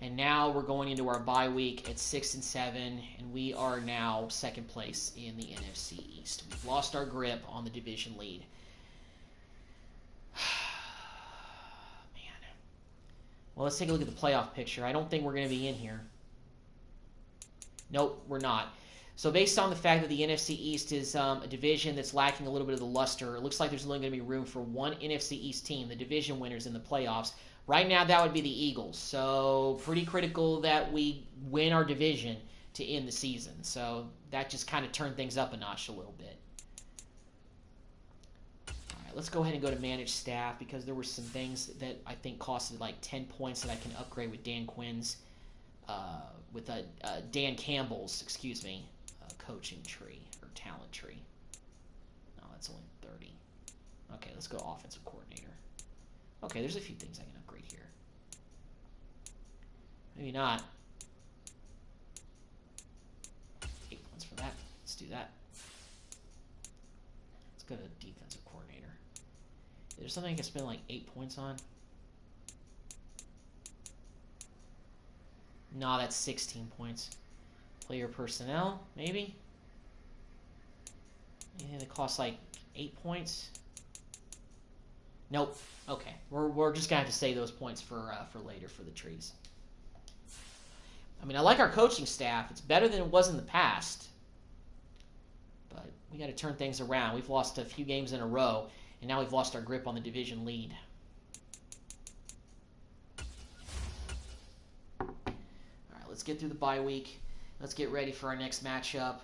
And now we're going into our bye week at 6-7, and we are now second place in the NFC East. We've lost our grip on the division lead. Man. Well, let's take a look at the playoff picture. I don't think we're going to be in here. Nope, we're not. So based on the fact that the NFC East is a division that's lacking a little bit of the luster, it looks like there's only going to be room for one NFC East team, the division winners in the playoffs. Right now, that would be the Eagles. So pretty critical that we win our division to end the season. So that just kind of turned things up a notch a little bit. All right, let's go ahead and go to manage staff because there were some things that I think costed like 10 points that I can upgrade with Dan Quinn's, Dan Campbell's, coaching tree or talent tree. No, that's only 30. Okay, let's go offensive coordinator. Okay, there's a few things I can upgrade here. Maybe not. 8 points for that. Let's do that. Let's go to defensive coordinator. Is there something I can spend like 8 points on? No, that's 16 points. Player personnel, maybe? Anything that costs like 8 points? Nope. Okay, we're just gonna have to save those points for later for the trees. I mean, I like our coaching staff. It's better than it was in the past, but we got to turn things around. We've lost a few games in a row, and now we've lost our grip on the division lead. All right, let's get through the bye week. Let's get ready for our next matchup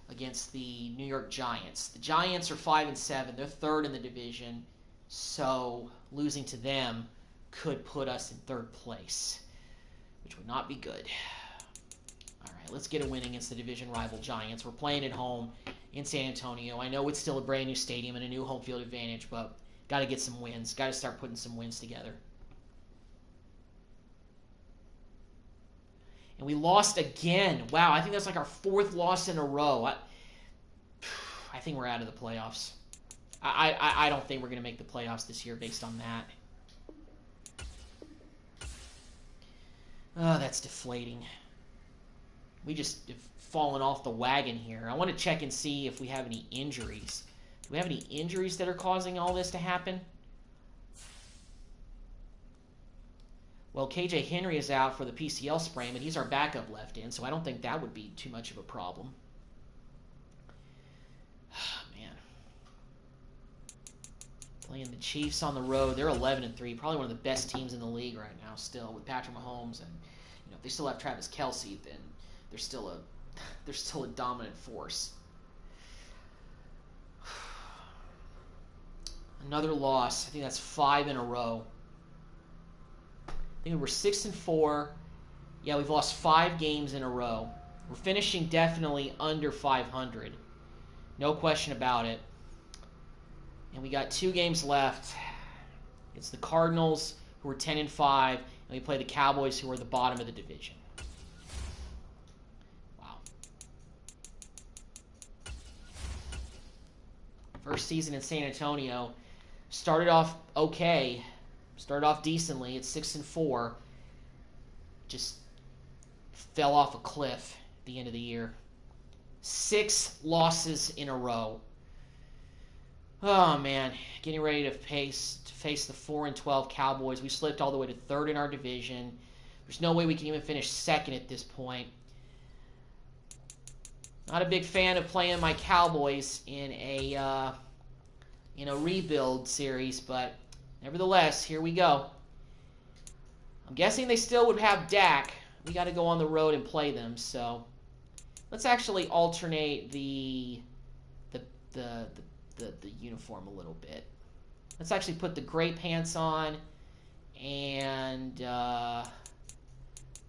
against the New York Giants. The Giants are 5-7. They're third in the division. So losing to them could put us in third place, which would not be good. All right, let's get a win against the division rival Giants. We're playing at home in San Antonio. I know it's still a brand new stadium and a new home field advantage, but got to get some wins. Got to start putting some wins together. And we lost again. Wow, I think that's like our fourth loss in a row. I think we're out of the playoffs. I don't think we're going to make the playoffs this year based on that. Oh, that's deflating. We just have fallen off the wagon here. I want to check and see if we have any injuries. Do we have any injuries that are causing all this to happen? Well, KJ Henry is out for the PCL sprain, but he's our backup left end, so I don't think that would be too much of a problem. Man. Playing the Chiefs on the road. They're 11-3, probably one of the best teams in the league right now still, with Patrick Mahomes. And if they still have Travis Kelce, then they're still a dominant force. Another loss. I think that's 5 in a row. I think we were 6-4. Yeah, we've lost 5 games in a row. We're finishing definitely under 500. No question about it. And we got 2 games left. It's the Cardinals, who are 10-5, and we play the Cowboys, who are the bottom of the division. Wow. First season in San Antonio. Started off okay. Started off decently at 6-4. Just fell off a cliff at the end of the year. 6 losses in a row. Oh man, getting ready to face the 4-12 Cowboys. We slipped all the way to 3rd in our division. There's no way we can even finish 2nd at this point. Not a big fan of playing my Cowboys in a rebuild series, but nevertheless, here we go. I'm guessing they still would have Dak. We got to go on the road and play them, so let's actually alternate the uniform a little bit. Let's actually put the gray pants on, and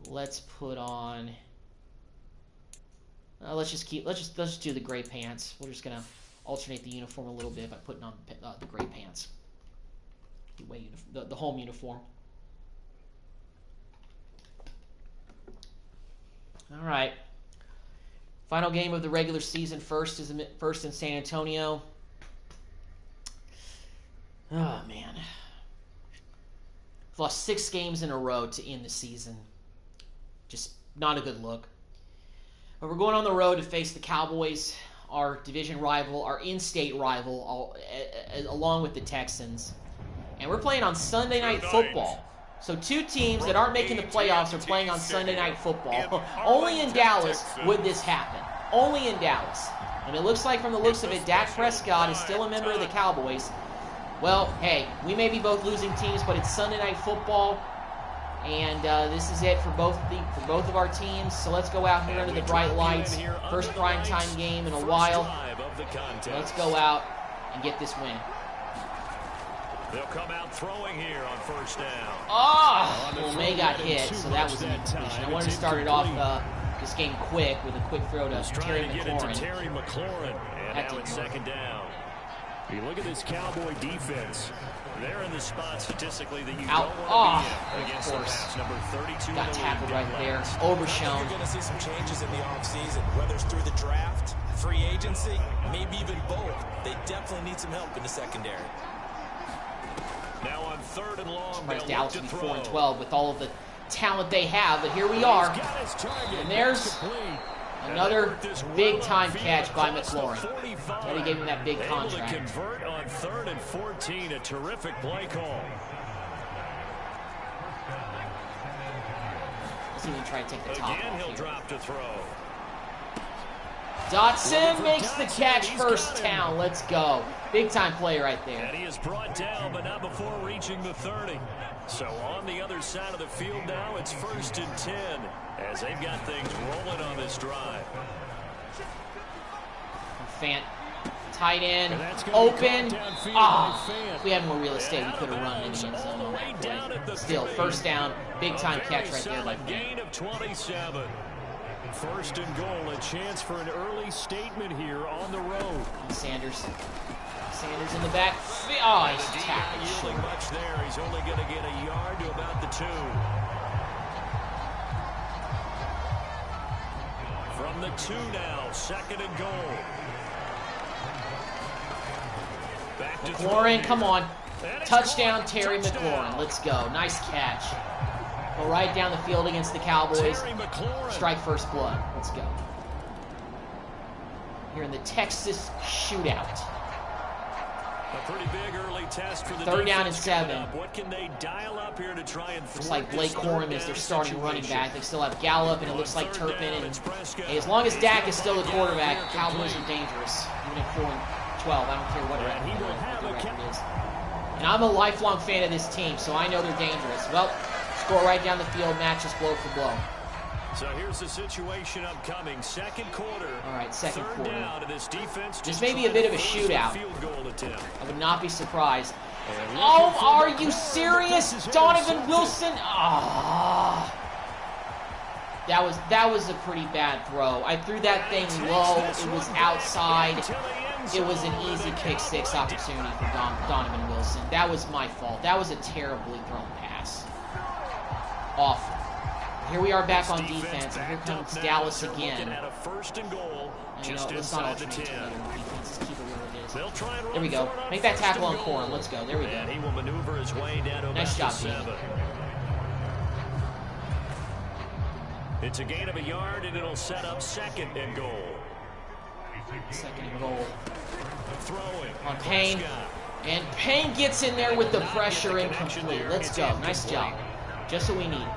let's put on. Let's just do the gray pants. We're just gonna alternate the uniform a little bit by putting on the gray pants. The home uniform. All right. Final game of the regular season. First in San Antonio. Oh man. We've lost 6 games in a row to end the season. Just not a good look. But we're going on the road to face the Cowboys, our division rival, our in-state rival, along with the Texans. And we're playing on Sunday Night Football. So 2 teams that aren't making the playoffs are playing on Sunday Night Football. Only in Dallas would this happen. Only in Dallas. And it looks like, from the looks of it, Dak Prescott is still a member of the Cowboys. Well, hey, we may be both losing teams, but it's Sunday Night Football. And this is it for both of our teams. So let's go out here under the bright lights. First primetime game in a while. Let's go out and get this win. They'll come out throwing here on first down. Oh! Well, May got hit, so that was an incompletion. I wanted to start it off this game quick with a quick throw to Terry McLaurin. And now it's second down. You look at this Cowboy defense. They're in the spot statistically that you don't want to be in against the pass. Number 32. Got tackled right there. Overshown. You're going to see some changes in the offseason, whether it's through the draft, free agency, maybe even both. They definitely need some help in the secondary. Now on third and long, surprised Dallas would be 4-12 with all of the talent they have, but here we are. And there's another big-time catch by McLaurin. Already gave him that big contract. Able to convert on 3rd and 14, a terrific play call. Let's even try to take the top Again, off he'll here. drop to throw. Dotson makes the catch, first down. Let's go. Big-time play right there. And he is brought down, but not before reaching the 30. So on the other side of the field now, it's 1st and 10 as they've got things rolling on this drive. Fant, tight end, open. If we had more real estate, we could have run in the end zone on that play. Still, first down, big-time catch right there by Fant. Gain of 27. 1st and goal, a chance for an early statement here on the road. Sanders in the back. Oh, he's tackled short. Much there. He's only going to get a yard to about the 2. From the 2 now, 2nd and goal. Back to McLaurin, come on. Touchdown, Terry McLaurin. Let's go. Nice catch. Go right down the field against the Cowboys. Strike first blood. Let's go. Here in the Texas shootout. A pretty big early test for the 3rd down and 7. What can they dial up here to try and looks like Blake Corum is their starting running back. They still have Gallup, and it looks like Turpin. And hey, as long as Dak is still the quarterback, Cowboys are dangerous. Even at 4-12, I don't care what the record is. And I'm a lifelong fan of this team, so I know they're dangerous. Well, score right down the field, matches blow for blow. So here's the situation upcoming. 2nd quarter. All right, 2nd quarter. Down to this defense. This may be a bit of a shootout. I would not be surprised. Oh, are you serious? Donovan Wilson? Ah. That was a pretty bad throw. I threw that thing low. It was outside. It was an easy kick 6 opportunity for Donovan Wilson. That was my fault. That was a terribly thrown pass. Awful. Here we are back on defense, and here comes Dallas again. First and goal, let's not alternate together. Defense, keep it where it is. There we go. Make that tackle on Corum. Let's go. There we go. And he will maneuver his way down to nice job, 7. It's a gain of a yard, and it'll set up 2nd and goal. 2nd and goal. Throwing on Payne. And Payne gets in there with the pressure, incomplete. Let's go. Nice job. Just what we need.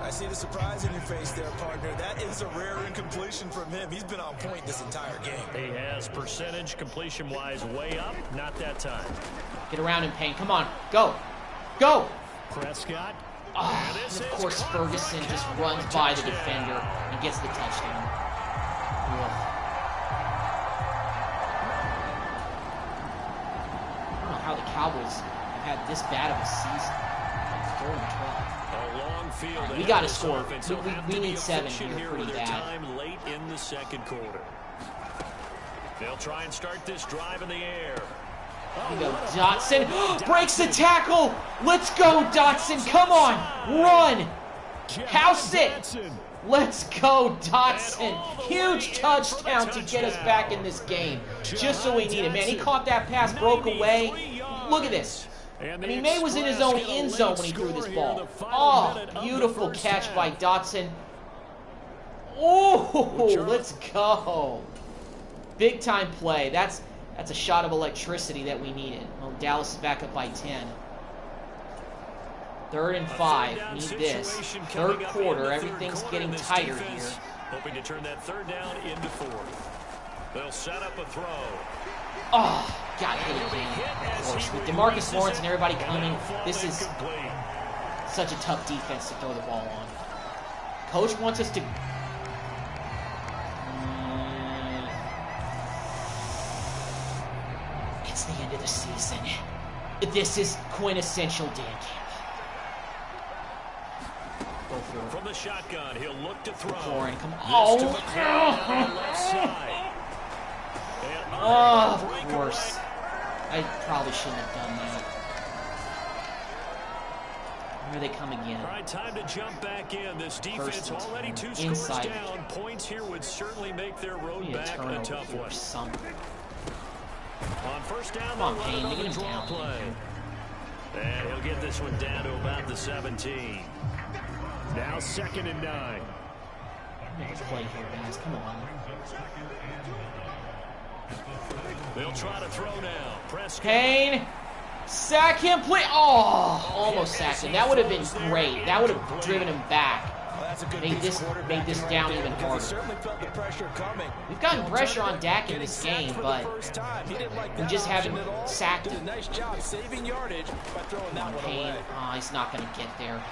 I see the surprise in your face there, partner. That is a rare incompletion from him. He's been on point this entire game. He has percentage completion-wise way up. Not that time. Get around him, Payne. Come on. Go. Go. Prescott. Oh, and of course, Ferguson just runs by the defender and gets the touchdown. Ugh. I don't know how the Cowboys have had this bad of a season. 4 and 12. Field we got to score. We need 7 here pretty bad. Time late in the 2nd quarter. They'll try and start this drive in the air. Here we go, Dotson breaks the tackle. Let's go, Dotson. Come on, run. House it. Let's go, Dotson. Huge touchdown to get us back in this game. Just so we need it, man. He caught that pass, broke away. Look at this. And I mean, May was in his own end zone when he threw this ball. Oh, beautiful catch by Dotson. Oh, let's go. Big time play. That's a shot of electricity that we needed. Well, Dallas is back up by 10. 3rd and 5. Need this. 3rd quarter. Everything's getting tighter here. Hoping to turn that 3rd down into 4th. They'll set up a throw. Oh, got hit again. Of course, with DeMarcus Lawrence and everybody coming, this is such a tough defense to throw the ball on. Coach wants us to... It's the end of the season. This is quintessential Dan Campbell. Go for it. From the shotgun, he'll look to throw. Pouring. Come on. Oh, of course. I probably shouldn't have done that. Here they come again. All right, time to jump back in. This defense already 2 scores down. Points here would certainly make their road back a tough one. On 1st down, come on, Payne, get him down. Play. And he'll get this one down to about the 17. Now 2nd and 9. Let's play here, guys. Come on. They'll try to throw now. Prescott. Payne, sack him, please. Oh, almost sacked him. That would have been great. That would have driven him back. That's a good Made this down even harder. Certainly felt the pressure coming. We've gotten pressure on Dak in this game, but we just haven't sacked him. Nice job saving yardage by throwing that one away. Oh, he's not going to get there.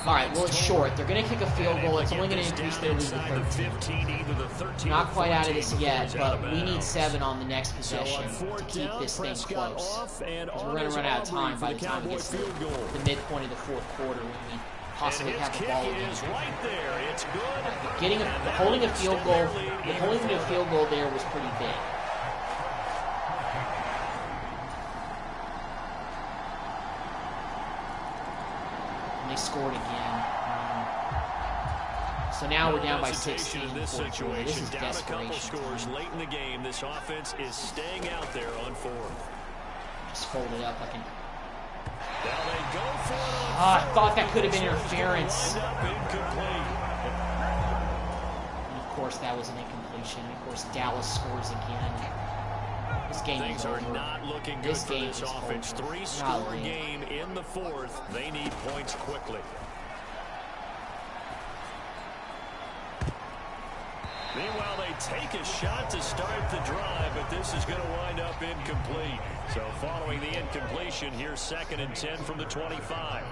All right, well, it's short. They're going to kick a field goal. It's only going to increase their lead to 13. Not quite out of this yet, but we need 7 on the next possession to keep this thing close. We're going to run out of time by the time it gets to the midpoint of the 4th quarter when we possibly have the ball again. Right there. It's good. Holding a field goal, holding the field goal there was pretty big. And they scored again. So now we're down by 16 in the 4th quarter. This is desperation. Scores late in the game. This offense is staying out there on 4th. Just fold it up like an... Now they go for it. I thought that could have been interference. And of course, that was an incompletion. Of course, Dallas scores again. This game is over. Not looking good for this offense. 3-score game in the 4th. They need points quickly. Meanwhile, they take a shot to start the drive, but this is going to wind up incomplete. So following the incompletion, here's 2nd and 10 from the 25.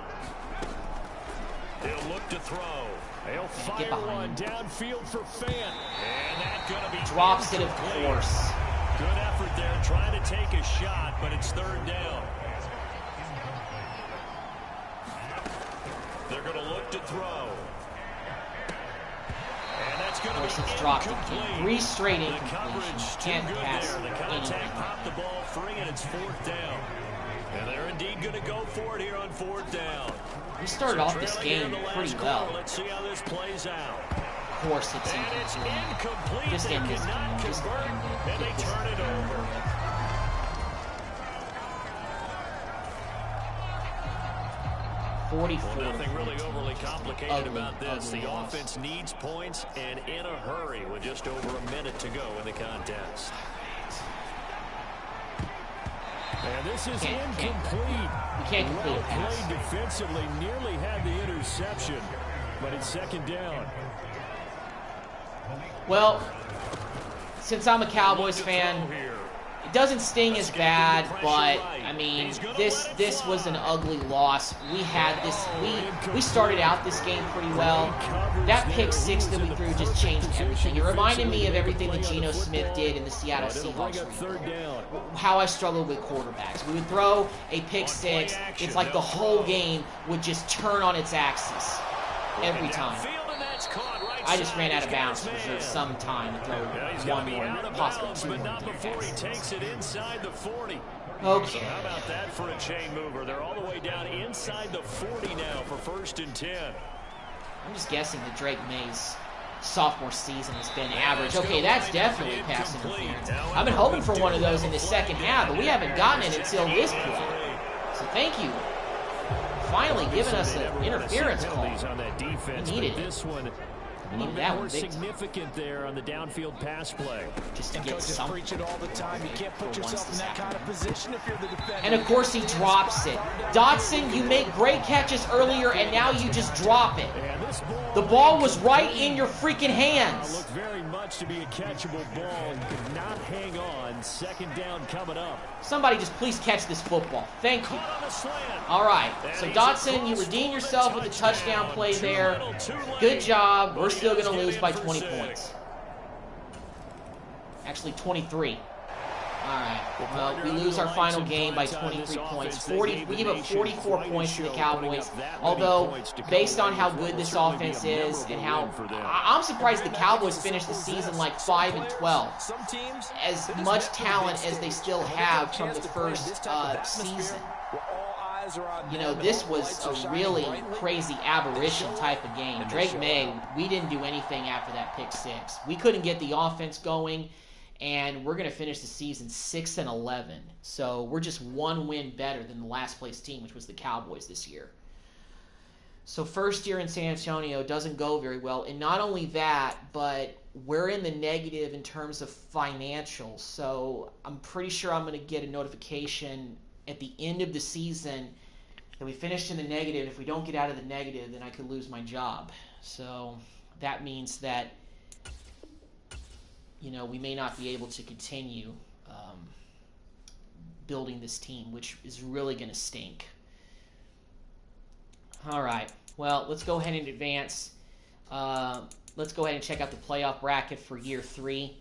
They'll look to throw. They'll fire one downfield for Fant. And that's going to be drops it, of course. Good effort there, trying to take a shot, but it's 3rd down. They're going to look to throw. Of course, it's dropped again. 3 straight incompletions. Can't pass anything. Popped the ball free, and it's 4th down. And they're indeed going to go for it here on 4th down. We started off this game pretty well. Let's see how this plays out. Of course, it's incomplete. Just end this game. Just end it. And they turn it over. Well, nothing really overly complicated about this. The offense needs points and in a hurry with just over a minute to go in the contest. And this is incomplete. We can't complete a pass. Played defensively, nearly had the interception, but it's 2nd down. Well, since I'm a Cowboys fan, it doesn't sting as bad, but I mean, this was an ugly loss. We had this. We started out this game pretty well. That pick 6 that we threw just changed everything. It reminded me of everything that Geno Smith did in the Seattle Seahawks. How I struggled with quarterbacks. We would throw a pick 6. It's like the whole game would just turn on its axis every time. I just ran out of bounds to reserve some time to throw one more, possibly 2 more passes. He takes it inside the 40. Okay. So how about that for a chain mover? They're all the way down inside the 40 now for 1st and 10. I'm just guessing that Drake May's sophomore season has been average. Okay, that's definitely pass interference. I've been hoping for one of those in the second half, but we haven't gotten it until this play. So thank you. Finally giving us an interference call. On that defense, We needed this one a little bit more significant there on the downfield pass play. Just to And get coaches some. preach it all the time. You can't put yourself in that kind of position if you're the defender. And of course he drops it. Dotson, you make great catches earlier, and now you just drop it. The ball was right in your freaking hands. Looked very much to be a catchable ball and could not hang on. Second down coming up. Somebody just please catch this football. Thank you. All right. So Dotson, you redeem yourself with a touchdown play there. Good job. We're still going to lose by 20 points. Actually, 23. All right. Well, we lose our final game by 23 points. We give up 44 points to the Cowboys. Although, based on how good this offense is and how I'm surprised the Cowboys finished the season like 5-12. As much talent as they still have from the first season. You know, this was a really crazy aberration type of game. Drake May, we didn't do anything after that pick six. We couldn't get the offense going. And we're going to finish the season 6-11. So we're just one win better than the last place team, which was the Cowboys this year. So first year in San Antonio doesn't go very well. And not only that, but we're in the negative in terms of financials. So I'm pretty sure I'm going to get a notification at the end of the season that we finished in the negative. If we don't get out of the negative, then I could lose my job. So that means that, you know, we may not be able to continue building this team, which is really going to stink. All right. Well, let's go ahead and advance. Let's go ahead and check out the playoff bracket for year 3.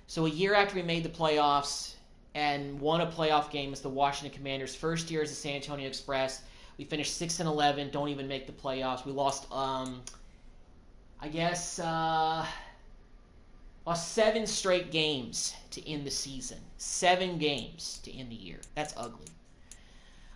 So a year after we made the playoffs and won a playoff game as the Washington Commanders, first year as the San Antonio Express, we finished 6-11, don't even make the playoffs. We lost, lost 7 straight games to end the season. 7 games to end the year. That's ugly.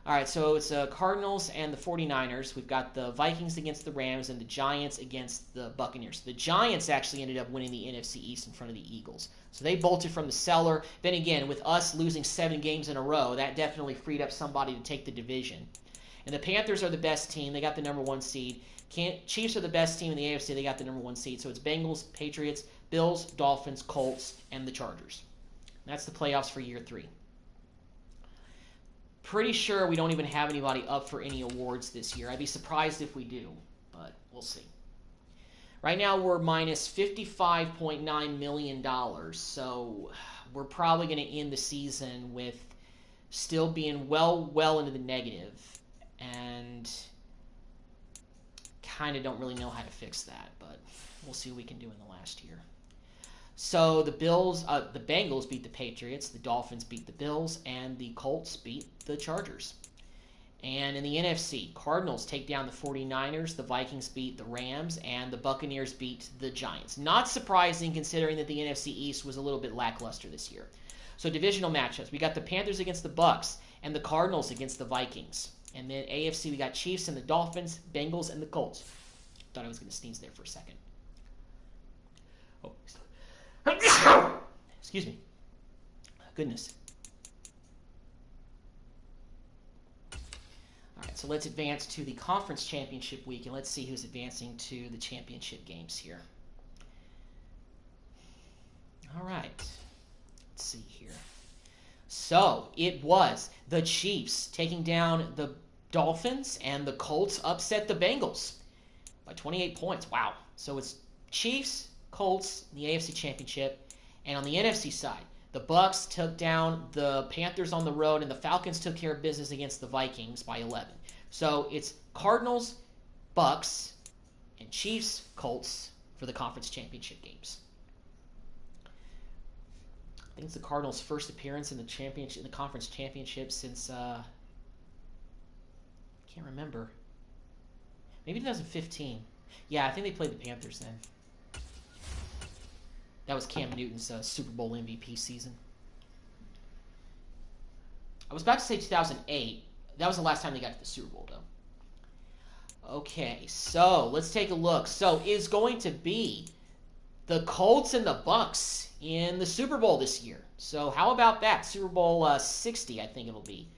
All right, so it's Cardinals and the 49ers. We've got the Vikings against the Rams and the Giants against the Buccaneers. The Giants actually ended up winning the NFC East in front of the Eagles. So they bolted from the cellar. Then again, with us losing 7 games in a row, that definitely freed up somebody to take the division. And the Panthers are the best team. They got the number 1 seed. Chiefs are the best team in the AFC. They got the number 1 seed. So it's Bengals, Patriots, Bills, Dolphins, Colts, and the Chargers. That's the playoffs for year 3. Pretty sure we don't even have anybody up for any awards this year. I'd be surprised if we do, but we'll see. Right now we're minus $55.9 million, so we're probably going to end the season with still being well into the negative, and kind of don't really know how to fix that, but we'll see what we can do in the last year. So the Bengals beat the Patriots, the Dolphins beat the Bills, and the Colts beat the Chargers. And in the NFC, Cardinals take down the 49ers, the Vikings beat the Rams, and the Buccaneers beat the Giants. Not surprising considering that the NFC East was a little bit lackluster this year. So divisional matchups, we got the Panthers against the Bucks, and the Cardinals against the Vikings. And then AFC, we got Chiefs and the Dolphins, Bengals, and the Colts. Thought I was going to sneeze there for a second. Oh, excuse me. Goodness. All right, so let's advance to the conference championship week, and let's see who's advancing to the championship games here. All right. Let's see here. So it was the Chiefs taking down the Dolphins, and the Colts upset the Bengals by 28 points. Wow. So it's Chiefs, Colts in the AFC Championship. And on the NFC side, the Bucks took down the Panthers on the road, and the Falcons took care of business against the Vikings by 11. So it's Cardinals, Bucks, and Chiefs, Colts for the conference championship games. I think it's the Cardinals' first appearance in the conference championship since I can't remember. Maybe 2015. Yeah, I think they played the Panthers then. That was Cam Newton's Super Bowl MVP season. I was about to say 2008. That was the last time they got to the Super Bowl, though. Okay, so let's take a look. So it's going to be the Colts and the Bucks in the Super Bowl this year. So how about that? Super Bowl 60, I think it'll be.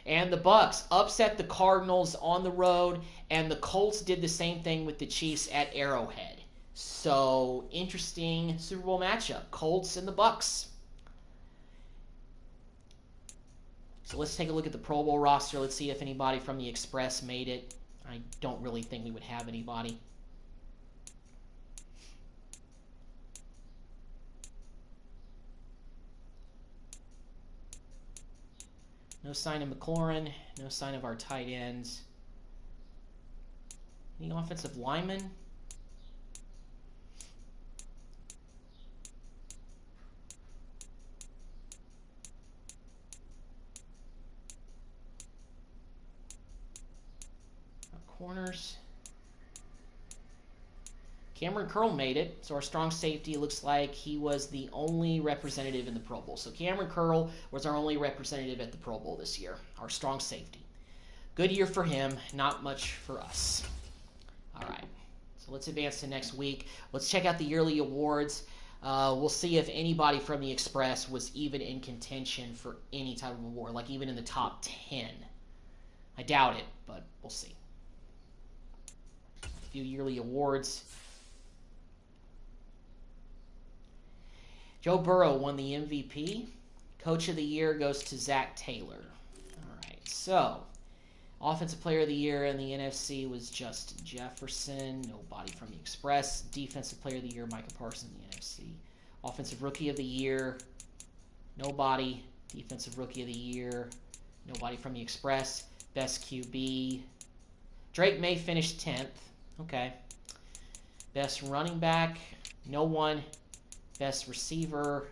And the Bucks upset the Cardinals on the road, and the Colts did the same thing with the Chiefs at Arrowhead. So, interesting Super Bowl matchup, Colts and the Bucks. So let's take a look at the Pro Bowl roster. Let's see if anybody from the Express made it. I don't really think we would have anybody. No sign of McLaurin. No sign of our tight ends. Any offensive linemen? Corners. Cameron Curl made it, so our strong safety looks like he was the only representative in the Pro Bowl. So Cameron Curl was our only representative at the Pro Bowl this year, our strong safety. Good year for him, not much for us. All right, so let's advance to next week. Let's check out the yearly awards. We'll see if anybody from the Express was even in contention for any type of award, like even in the top 10. I doubt it, but we'll see. A few yearly awards. Joe Burrow won the MVP. Coach of the Year goes to Zach Taylor. All right, so Offensive Player of the Year in the NFC was Justin Jefferson. Nobody from the Express. Defensive Player of the Year, Micah Parsons in the NFC. Offensive Rookie of the Year, nobody. Defensive Rookie of the Year, nobody from the Express. Best QB, Drake May finished 10th. Okay. Best running back, no one. Best receiver,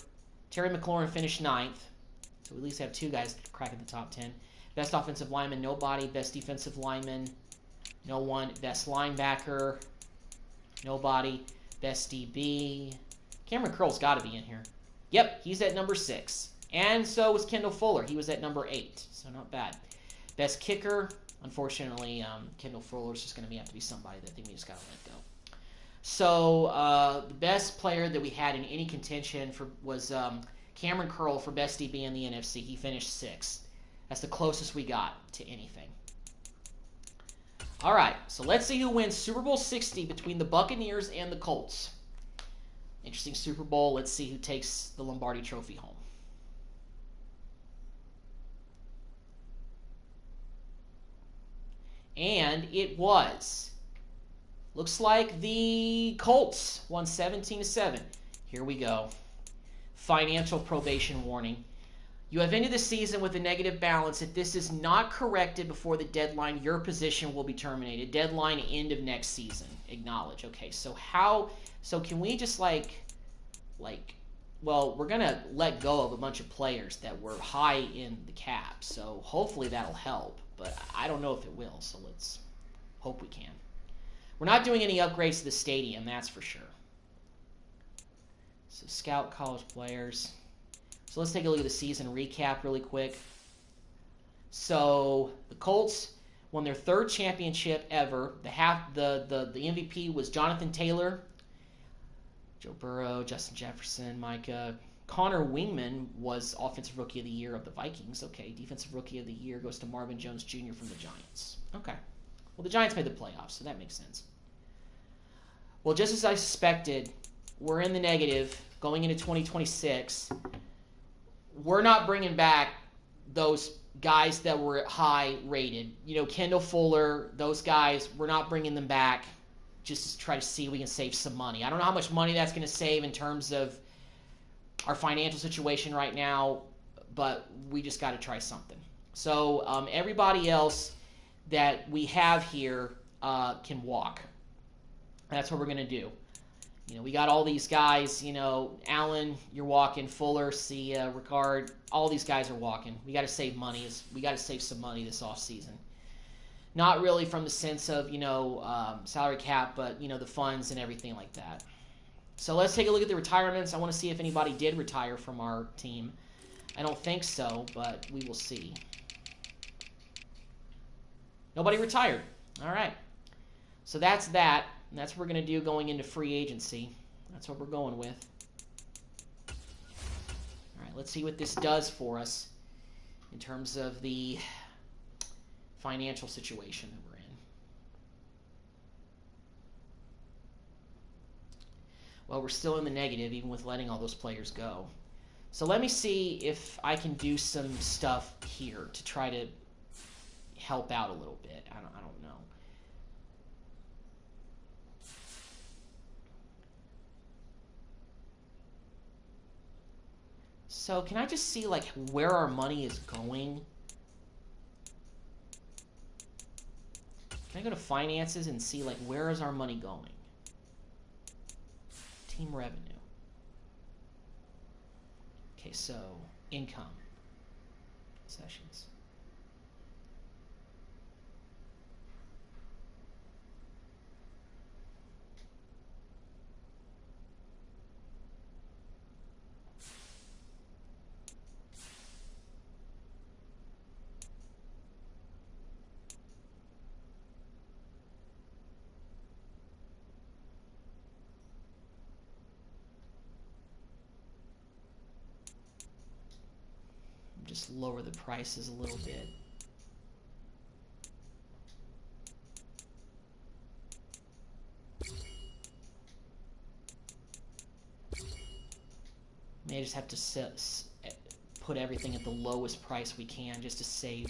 Terry McLaurin finished 9th. So we at least have two guys cracking the top 10. Best offensive lineman, nobody. Best defensive lineman, no one. Best linebacker, nobody. Best DB, Cameron Curl's got to be in here. Yep, he's at number 6. And so was Kendall Fuller. He was at number 8, so not bad. Best kicker, unfortunately, Kendall Fuller's just going to have to be somebody that I think we just got to let go. So the best player that we had in any contention for was Cameron Curl for best DB in the NFC. He finished 6th. That's the closest we got to anything. All right, so let's see who wins Super Bowl 60 between the Buccaneers and the Colts. Interesting Super Bowl. Let's see who takes the Lombardi Trophy home. And it was. Looks like the Colts won 17-7. Here we go. Financial probation warning. You have ended the season with a negative balance. If this is not corrected before the deadline, your position will be terminated. Deadline end of next season. Acknowledge. Okay, so can we just well, we're going to let go of a bunch of players that were high in the cap. So hopefully that'll help, but I don't know if it will. So let's hope we can. We're not doing any upgrades to the stadium, that's for sure. So scout college players. So let's take a look at the season recap really quick. So the Colts won their 3rd championship ever. The MVP was Jonathan Taylor, Joe Burrow, Justin Jefferson, Micah. Connor Wingman was Offensive Rookie of the Year of the Vikings. Okay, Defensive Rookie of the Year goes to Marvin Jones Jr. from the Giants. Okay. Well, the Giants made the playoffs, so that makes sense. Well, just as I suspected, we're in the negative going into 2026. We're not bringing back those guys that were high rated. You know, Kendall Fuller, those guys, we're not bringing them back just to try to see if we can save some money. I don't know how much money that's going to save in terms of our financial situation right now, but we just got to try something. So everybody else that we have here can walk. That's what we're going to do. You know, we got all these guys, you know, Allen, you're walking, Fuller, Sia, Ricard, all these guys are walking. We got to save money. We got to save some money this offseason. Not really from the sense of, you know, salary cap, but, you know, the funds and everything like that. So let's take a look at the retirements. I want to see if anybody did retire from our team. I don't think so, but we will see. Nobody retired. All right. So that's that. And that's what we're going to do going into free agency. That's what we're going with. All right, let's see what this does for us in terms of the financial situation that we're in. Well, we're still in the negative even with letting all those players go. So let me see if I can do some stuff here to try to help out a little bit. I don't know. So can I just see like where our money is going? Can I go to finances and see like where is our money going? Team revenue. Okay, so income, sessions. Just lower the prices a little bit. May just have to put everything at the lowest price we can just to save,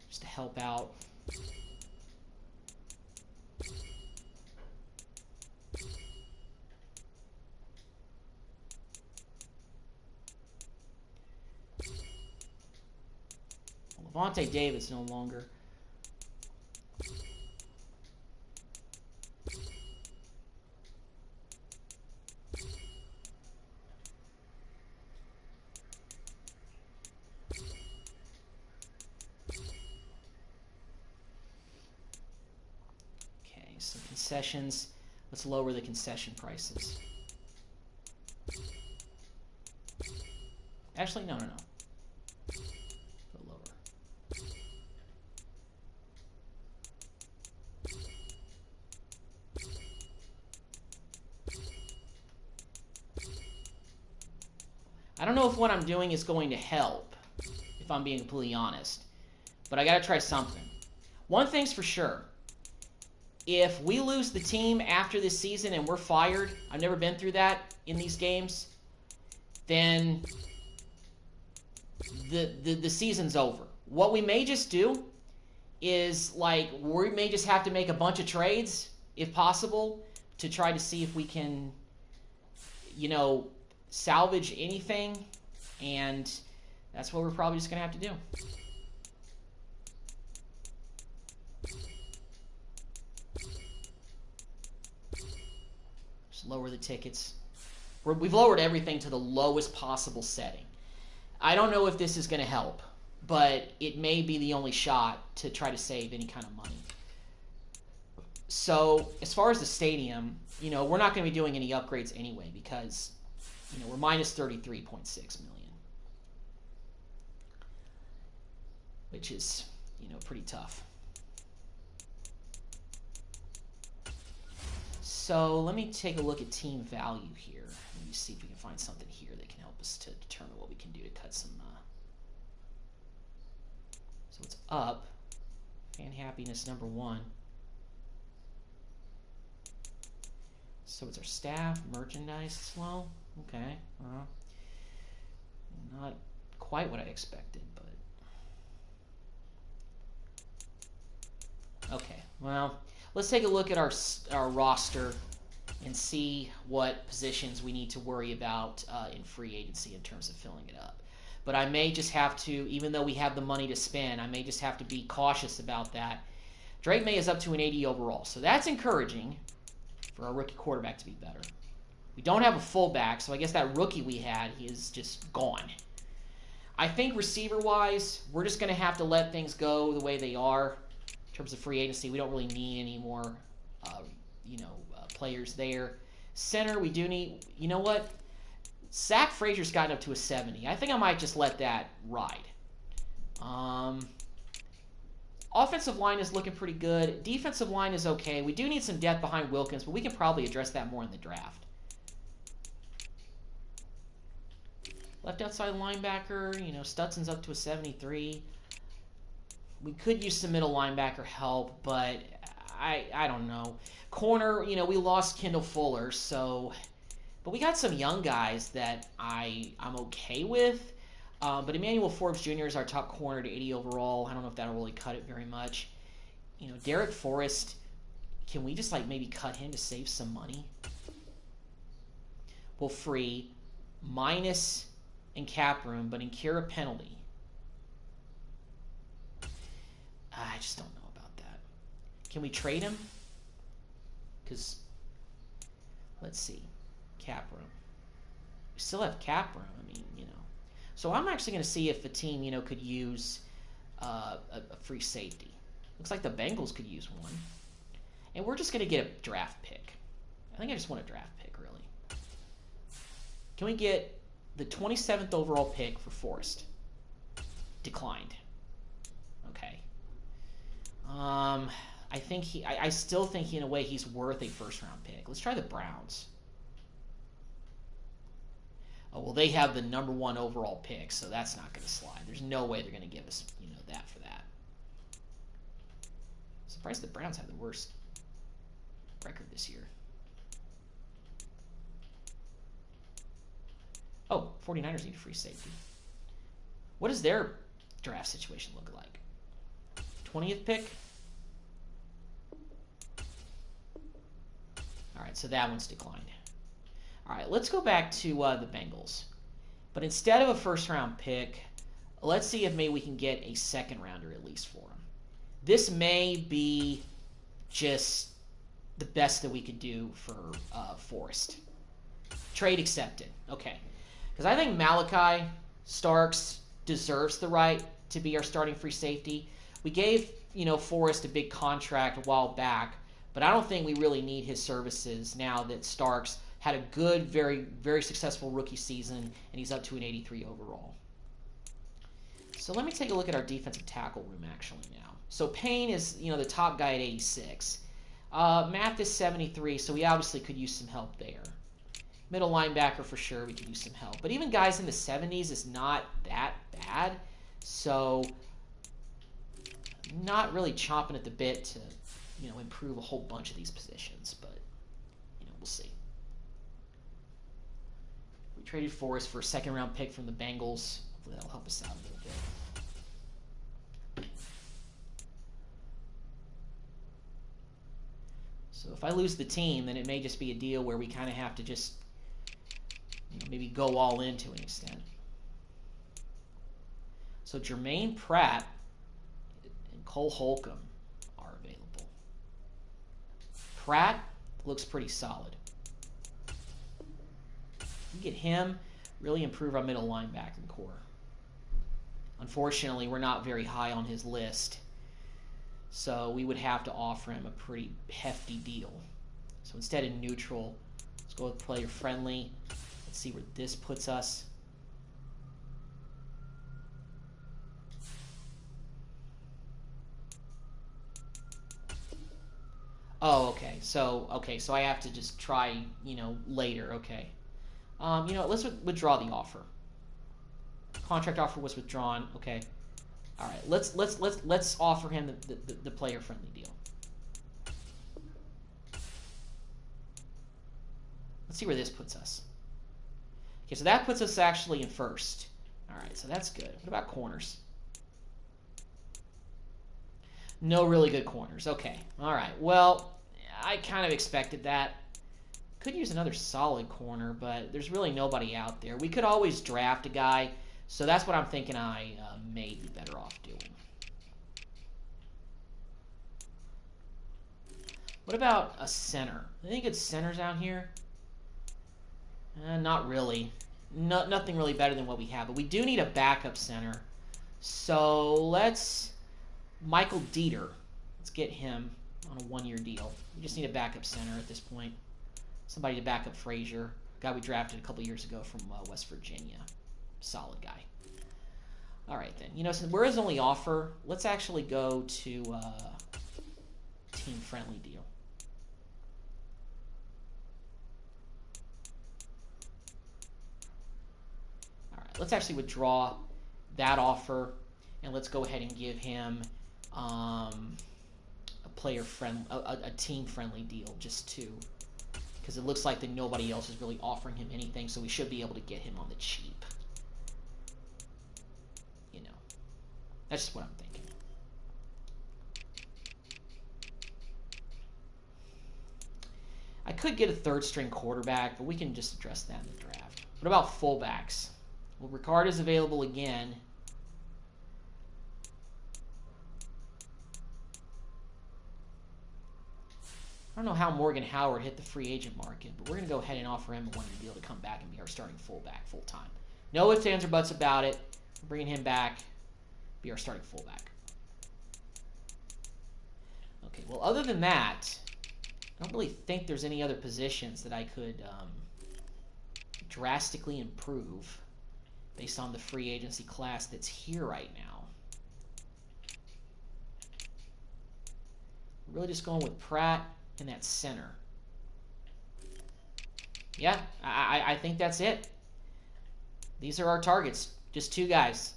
just to help out. Levante Davis no longer. Okay, so concessions. Let's lower the concession prices. Actually, no. Go lower. I don't know if what I'm doing is going to help, if I'm being completely honest. But I gotta try something. One thing's for sure. If we lose the team after this season and we're fired, I've never been through that in these games, then the season's over. What we may just do is, like, we may just have to make a bunch of trades, if possible, to try to see if we can, you know, salvage anything, and that's what we're probably just going to have to do. Just lower the tickets. We've lowered everything to the lowest possible setting. I don't know if this is going to help, but it may be the only shot to try to save any kind of money. So as far as the stadium, you know, we're not going to be doing any upgrades anyway because, you know, we're minus 33.6 million, which is, you know, pretty tough. So let me take a look at team value here. Let me see if we can find something here that can help us to determine what we can do to cut some. So it's up. Fan happiness number 1. So it's our staff, merchandise slow. Okay, not quite what I expected, but okay. Well, let's take a look at our roster and see what positions we need to worry about in free agency in terms of filling it up. But I may just have to, even though we have the money to spend, I may just have to be cautious about that. Drake May is up to an 80 overall, so that's encouraging for our rookie quarterback to be better. We don't have a fullback, so I guess that rookie we had is just gone. I think receiver-wise, we're just going to have to let things go the way they are in terms of free agency. We don't really need any more, players there. Center, we do need. You know what? Zach Frazier's gotten up to a 70. I think I might just let that ride. Offensive line is looking pretty good. Defensive line is okay. We do need some depth behind Wilkins, but we can probably address that more in the draft. Left outside linebacker, Stutson's up to a 73. We could use some middle linebacker help, but I don't know. Corner, you know, we lost Kendall Fuller, so... But we got some young guys that I'm okay with. But Emmanuel Forbes Jr. is our top corner to 80 overall. I don't know if that'll really cut it very much. You know, Derek Forrest, can we just like maybe cut him to save some money? We'll free minus in cap room, but incur a penalty. I just don't know about that. Can we trade him? Because, let's see. Cap room. We still have cap room. I mean, you know. So I'm actually going to see if the team, you know, could use a free safety. Looks like the Bengals could use one. And we're just going to get a draft pick. I think I just want a draft pick, really. Can we get the 27th overall pick for Forrest? Declined. Okay. I think I still think in a way he's worth a first-round pick. Let's try the Browns. Oh, well, they have the number 1 overall pick, so that's not going to slide. There's no way they're going to give us, you know, that for that. I'm surprised the Browns have the worst record this year. Oh, 49ers need a free safety. What does their draft situation look like? 20th pick? All right, so that one's declined. All right, let's go back to the Bengals. But instead of a first-round pick, let's see if maybe we can get a second-rounder at least for him. This may be just the best that we could do for Forrest. Trade accepted. Okay. Because I think Malachi Starks deserves the right to be our starting free safety. We gave, you know, Forrest a big contract a while back, but I don't think we really need his services now that Starks had a good, very, very successful rookie season, and he's up to an 83 overall. So let me take a look at our defensive tackle room actually now. So Payne is, you know, the top guy at 86. Math is 73, so we obviously could use some help there. Middle linebacker for sure, we could use some help. But even guys in the 70s is not that bad. So not really chomping at the bit to, you know, improve a whole bunch of these positions. But, you know, we'll see. We traded Forrest for a second-round pick from the Bengals. Hopefully that'll help us out a little bit. So if I lose the team, then it may just be a deal where we kind of have to just, you know, maybe go all in to an extent. So Jermaine Pratt and Cole Holcomb are available. Pratt looks pretty solid. We get him, really improve our middle linebacking core. Unfortunately, we're not very high on his list, so we would have to offer him a pretty hefty deal. So instead of neutral, let's go with player friendly. Let's see where this puts us. Oh, okay. So I have to just try, you know, later. Okay. You know, let's withdraw the offer. Contract offer was withdrawn. Okay. All right. Let's offer him the player friendly deal. Let's see where this puts us. Okay, so that puts us actually in first. All right, so that's good. What about corners? No really good corners. Okay. All right. Well, I kind of expected that. Could use another solid corner, but there's really nobody out there. We could always draft a guy, so that's what I'm thinking I may be better off doing. What about a center? Any good centers out here? Not really. Nothing really better than what we have, but we do need a backup center. So let's... Michael Dieter. Let's get him on a one-year deal. We just need a backup center at this point. Somebody to back up Frazier. Guy we drafted a couple years ago from West Virginia. Solid guy. All right, then. You know, since we're his only offer, let's actually go to team-friendly deal. All right, let's actually withdraw that offer, and let's go ahead and give him a team-friendly deal, just 2. Because it looks like that nobody else is really offering him anything, so we should be able to get him on the cheap. You know, that's just what I'm thinking. I could get a third-string quarterback, but we can just address that in the draft. What about fullbacks? Well, Ricard is available again. I don't know how Morgan Howard hit the free agent market, but we're going to go ahead and offer him one to be able to come back and be our starting fullback full-time. No ifs, ands, or buts about it. We're bringing him back, be our starting fullback. Okay, well, other than that, I don't really think there's any other positions that I could drastically improve based on the free agency class that's here right now. We're really just going with Pratt and that center. Yeah, I think that's it. These are our targets. Just 2 guys.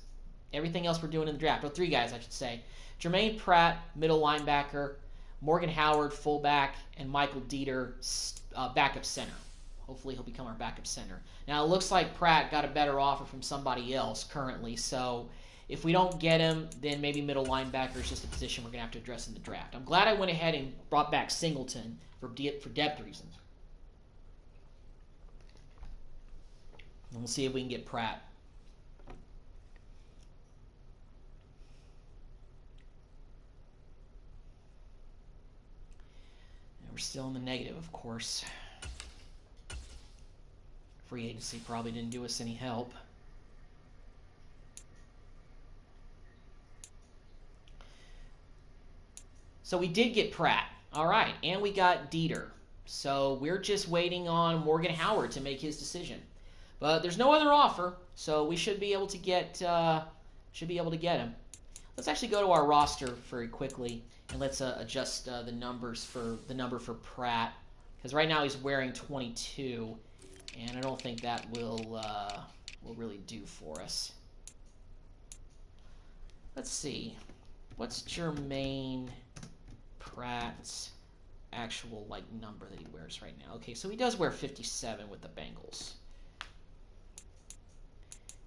Everything else we're doing in the draft. Or 3 guys, I should say. Jermaine Pratt, middle linebacker. Morgan Howard, fullback. And Michael Dieter, backup center. Hopefully he'll become our backup center. Now, it looks like Pratt got a better offer from somebody else currently. So, if we don't get him, then maybe middle linebacker is just a position we're going to have to address in the draft. I'm glad I went ahead and brought back Singleton for depth reasons. And we'll see if we can get Pratt. And we're still in the negative, of course. Free agency probably didn't do us any help. So we did get Pratt. All right. And we got Dieter. So we're just waiting on Morgan Howard to make his decision. But there's no other offer, so we should be able to get him. Let's actually go to our roster very quickly and let's adjust the number for Pratt, because right now he's wearing 22, and I don't think that will really do for us. Let's see, what's Jermaine Pratt's actual number that he wears right now? Okay, so he does wear 57 with the Bengals. I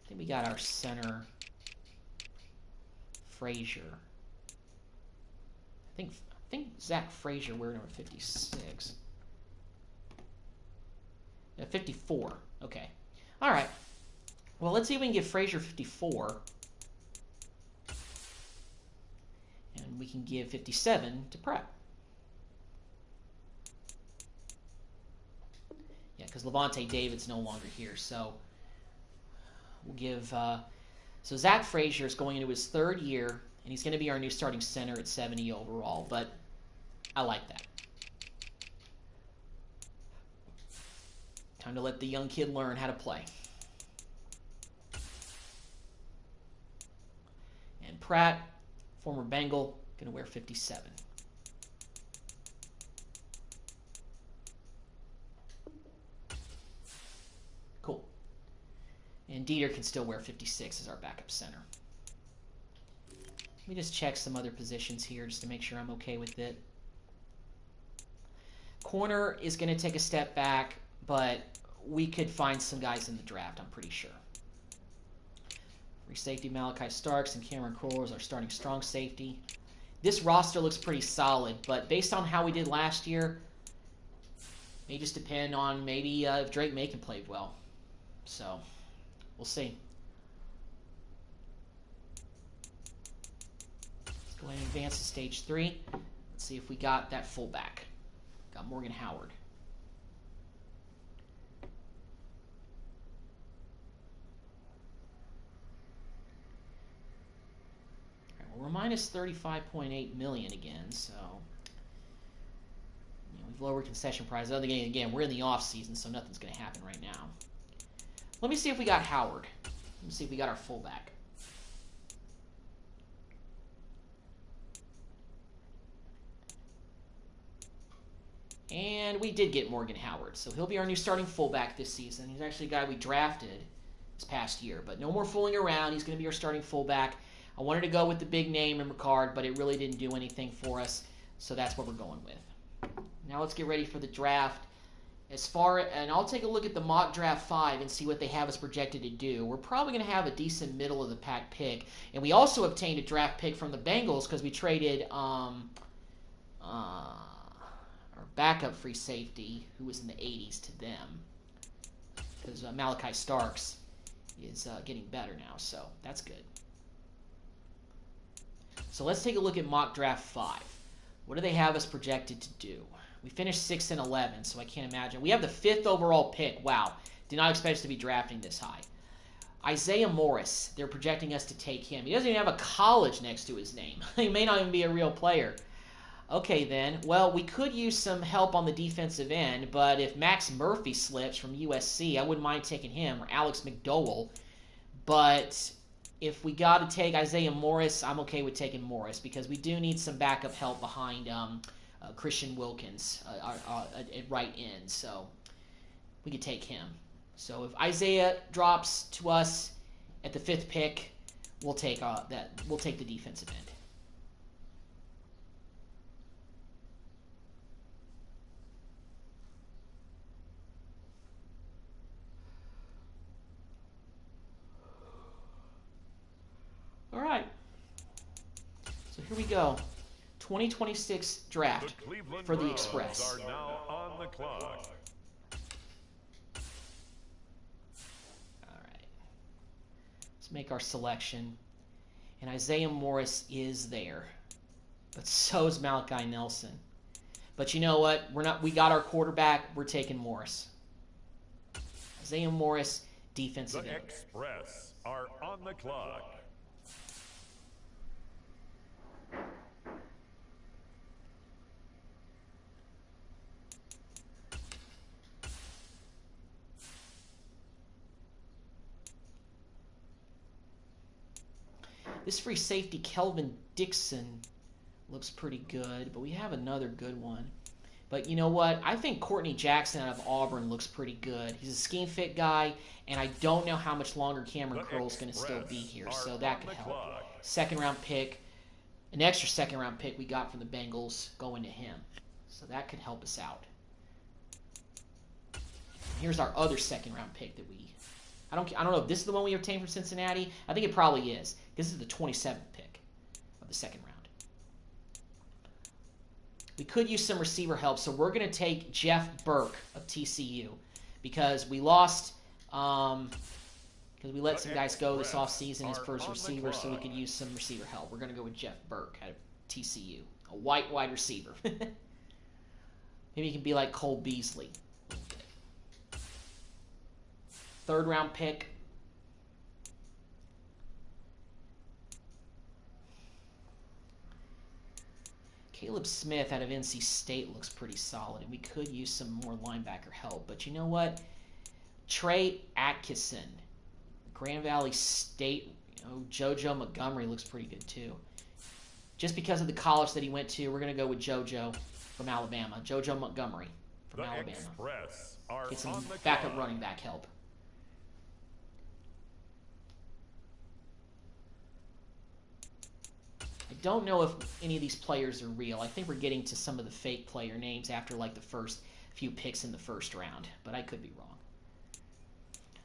think we got our center, Frazier. I think Zach Frazier wear number 56. 54. Okay. All right. Well, let's see if we can get Frazier 54. And we can give 57 to Pratt. Yeah, because Levante David's no longer here, so we'll give. So Zach Frazier is going into his 3rd year, and he's going to be our new starting center at 70 overall. But I like that. Time to let the young kid learn how to play. And Pratt, former Bengal, going to wear 57. Cool. And Dieter can still wear 56 as our backup center. Let me just check some other positions here just to make sure I'm okay with it. Corner is going to take a step back, but we could find some guys in the draft, I'm pretty sure. Free safety, Malachi Starks and Cameron Kroll is our starting strong safety. This roster looks pretty solid, but based on how we did last year, may just depend on maybe if Drake Macon played well. So, we'll see. Let's go ahead and advance to stage 3. Let's see if we got that fullback. Got Morgan Howard. We're minus $35.8 million again, so we've lowered concession prices. Again, we're in the off season, so nothing's going to happen right now. Let me see if we got Howard. Let me see if we got our fullback. And we did get Morgan Howard, so he'll be our new starting fullback this season. He's actually a guy we drafted this past year, but no more fooling around. He's going to be our starting fullback. I wanted to go with the big name in Ricard, but it really didn't do anything for us, so that's what we're going with. Now let's get ready for the draft. And I'll take a look at the mock draft 5 and see what they have us projected to do. We're probably going to have a decent middle of the pack pick, and we also obtained a draft pick from the Bengals because we traded our backup free safety, who was in the 80s, to them, because Malachi Starks is getting better now, so that's good. So let's take a look at mock draft 5. What do they have us projected to do? We finished 6 and 11, so I can't imagine. We have the 5th overall pick. Wow. Did not expect us to be drafting this high. Isaiah Morris, they're projecting us to take him. He doesn't even have a college next to his name. He may not even be a real player. Okay, then. Well, we could use some help on the defensive end, but if Max Murphy slips from USC, I wouldn't mind taking him, or Alex McDowell. But if we got to take Isaiah Morris, I'm okay with taking Morris, because we do need some backup help behind Christian Wilkins at right end, so we could take him. So if Isaiah drops to us at the 5th pick, we'll take We'll take the defensive end. All right. So here we go. 2026 draft for the Express. Are now on the clock. All right. Let's make our selection. And Isaiah Morris is there. But so is Malachi Nelson. But you know what? We got our quarterback. We're taking Morris. Isaiah Morris, defensive The end. Express are on the clock. This free safety, Kelvin Dixon, looks pretty good, but we have another good one. But you know what? I think Courtney Jackson out of Auburn looks pretty good. He's a scheme fit guy, and I don't know how much longer Cameron Curl's going to still be here, so that could help. 2nd round pick, an extra 2nd round pick we got from the Bengals going to him, so that could help us out. Here's our other 2nd round pick that I don't know if this is the one we obtained from Cincinnati. I think it probably is. This is the 27th pick of the 2nd round. We could use some receiver help, so we're going to take Jeff Burke of TCU because we lost because we let some guys go this offseason as first receiver, so we could use some receiver help. We're going to go with Jeff Burke out of TCU, a white wide receiver. Maybe he can be like Cole Beasley. 3rd round pick. Caleb Smith out of NC State looks pretty solid, and we could use some more linebacker help. But you know what? Trey Atkinson, Grand Valley State, JoJo Montgomery looks pretty good too. Just because of the college that he went to, we're going to go with JoJo from Alabama. JoJo Montgomery from Alabama. Get some backup running back help. I don't know if any of these players are real. I think we're getting to some of the fake player names after like the first few picks in the 1st round, but I could be wrong.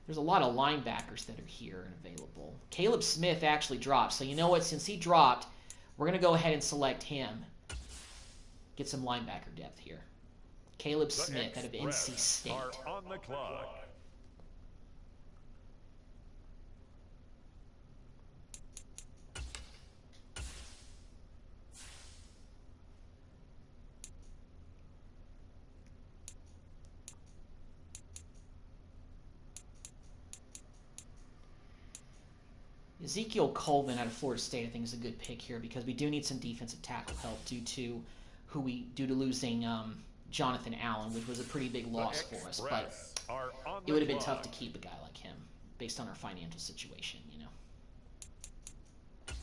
There's a lot of linebackers that are here and available. Caleb Smith actually dropped, so you know what? Since he dropped, we're going to go ahead and select him. Get some linebacker depth here. Caleb Smith out of NC State. Are on the clock. Ezekiel Colvin out of Florida State, I think, is a good pick here because we do need some defensive tackle help due to losing Jonathan Allen, which was a pretty big loss for us. But it would have been tough to keep a guy like him based on our financial situation, you know.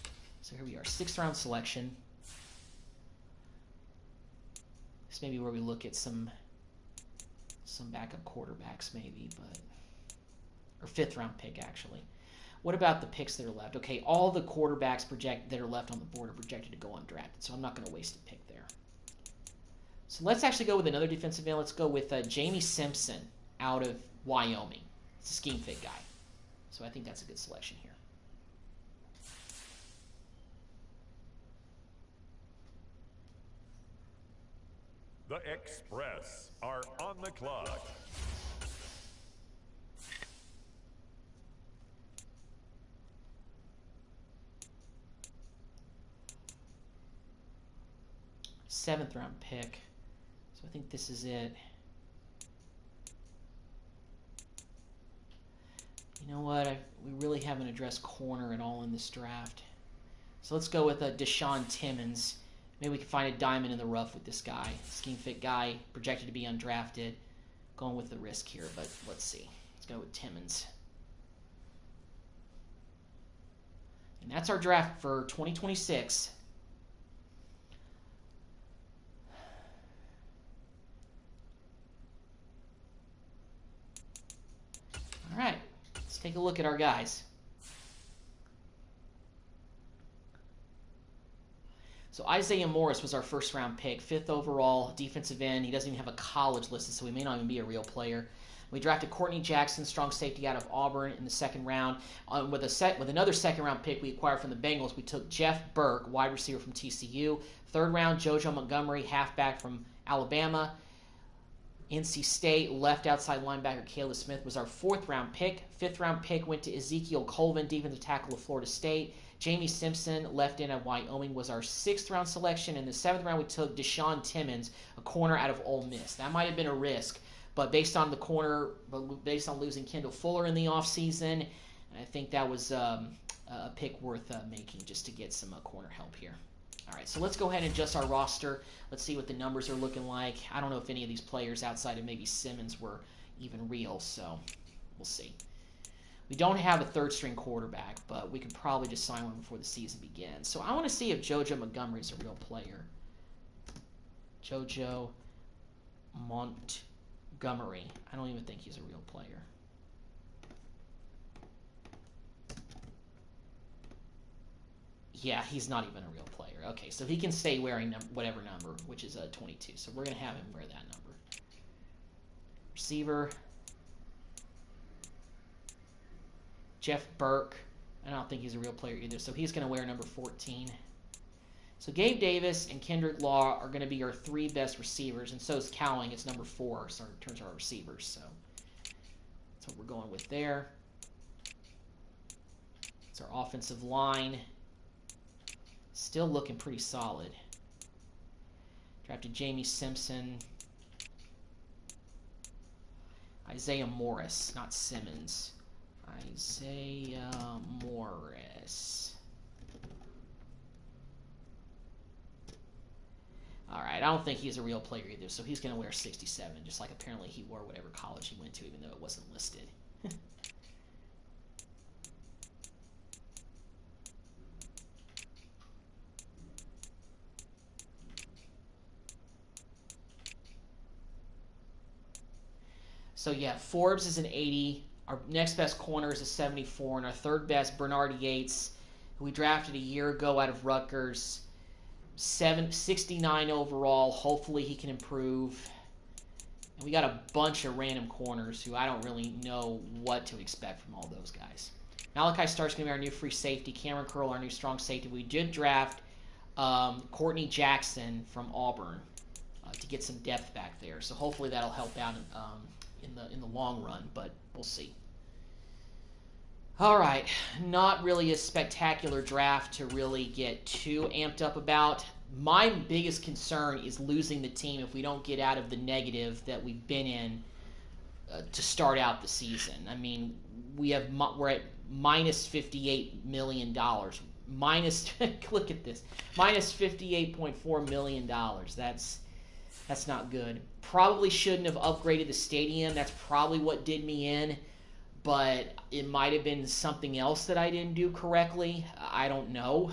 So here we are, 6th round selection. This may be where we look at some backup quarterbacks, maybe, but or 5th round pick actually. What about the picks that are left? Okay, all the quarterbacks that are left on the board are projected to go undrafted, so I'm not going to waste a pick there. So let's actually go with another defensive end. Let's go with Jamie Simpson out of Wyoming. It's a scheme fit guy. So I think that's a good selection here. The Express are on the clock. Seventh round pick. So I think this is it. You know what? We really haven't addressed corner at all in this draft. So let's go with Deshaun Timmons. Maybe we can find a diamond in the rough with this guy. Scheme fit guy, projected to be undrafted. Going with the risk here, but let's see. Let's go with Timmons. And that's our draft for 2026. All right, let's take a look at our guys. So Isaiah Morris was our first round pick, 5th overall, defensive end. He doesn't even have a college listed, so he may not even be a real player. We drafted Courtney Jackson, strong safety out of Auburn in the 2nd round. With another 2nd round pick we acquired from the Bengals, we took Jeff Burke, wide receiver from TCU. 3rd round, JoJo Montgomery, halfback from Alabama. NC State, left outside linebacker Caleb Smith was our 4th round pick. 5th round pick went to Ezekiel Colvin, defensive tackle of Florida State. Jamie Simpson, left end of Wyoming, was our 6th round selection. In the 7th round, we took Deshaun Timmons, a corner out of Ole Miss. That might have been a risk, but based on losing Kendall Fuller in the offseason, I think that was a pick worth making just to get some corner help here. All right, so let's go ahead and adjust our roster. Let's see what the numbers are looking like. I don't know if any of these players outside of maybe Simmons were even real, so we'll see. We don't have a 3rd-string quarterback, but we could probably just sign one before the season begins. So I want to see if JoJo Montgomery is a real player. JoJo Montgomery. I don't even think he's a real player. Yeah, he's not even a real player. Okay, so he can stay wearing whatever number, which is 22. So we're going to have him wear that number. Receiver. Jeff Burke. I don't think he's a real player either, so he's going to wear number 14. So Gabe Davis and Kendrick Law are going to be our 3 best receivers, and so is Cowling. It's number 4, so in terms of our receivers. So that's what we're going with there. It's our offensive line. Still looking pretty solid. Drafted Jamie Simpson. Isaiah Morris, not Simmons. Isaiah Morris. All right, I don't think he's a real player either, so he's going to wear 67, just like apparently he wore whatever college he went to, even though it wasn't listed. So yeah, Forbes is an 80. Our next best corner is a 74, and our 3rd best, Bernard Yates, who we drafted a year ago out of Rutgers, 69 overall. Hopefully he can improve. And we got a bunch of random corners who I don't really know what to expect from all those guys. Malachi Stark's going to be our new free safety. Cameron Curl, our new strong safety. We did draft Courtney Jackson from Auburn to get some depth back there. So hopefully that'll help out in the long run, but we'll see. All right, not really a spectacular draft to really get too amped up about. My biggest concern is losing the team if we don't get out of the negative that we've been in to start out the season. I mean, we're at minus $58 million. Look at this, minus $58.4 million. That's not good. Probably shouldn't have upgraded the stadium. That's probably what did me in. But it might have been something else that I didn't do correctly. I don't know.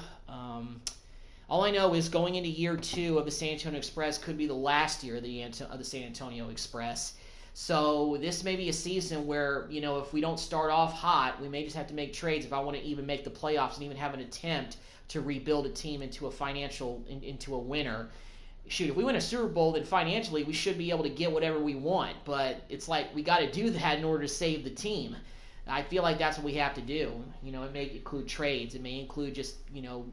All I know is going into year 2 of the San Antonio Express could be the last year of the San Antonio Express. So this may be a season where, you know, if we don't start off hot, we may just have to make trades if I want to even make the playoffs and even have an attempt to rebuild a team into a winner. Shoot, if we win a Super Bowl, then financially we should be able to get whatever we want. But it's like we got to do that in order to save the team. I feel like that's what we have to do. You know, it may include trades. It may include just, you know,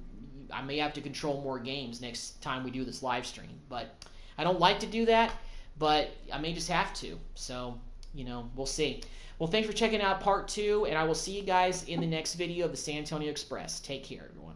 I may have to control more games next time we do this live stream. But I don't like to do that, but I may just have to. So, you know, we'll see. Well, thanks for checking out part 2, and I will see you guys in the next video of the San Antonio Express. Take care, everyone.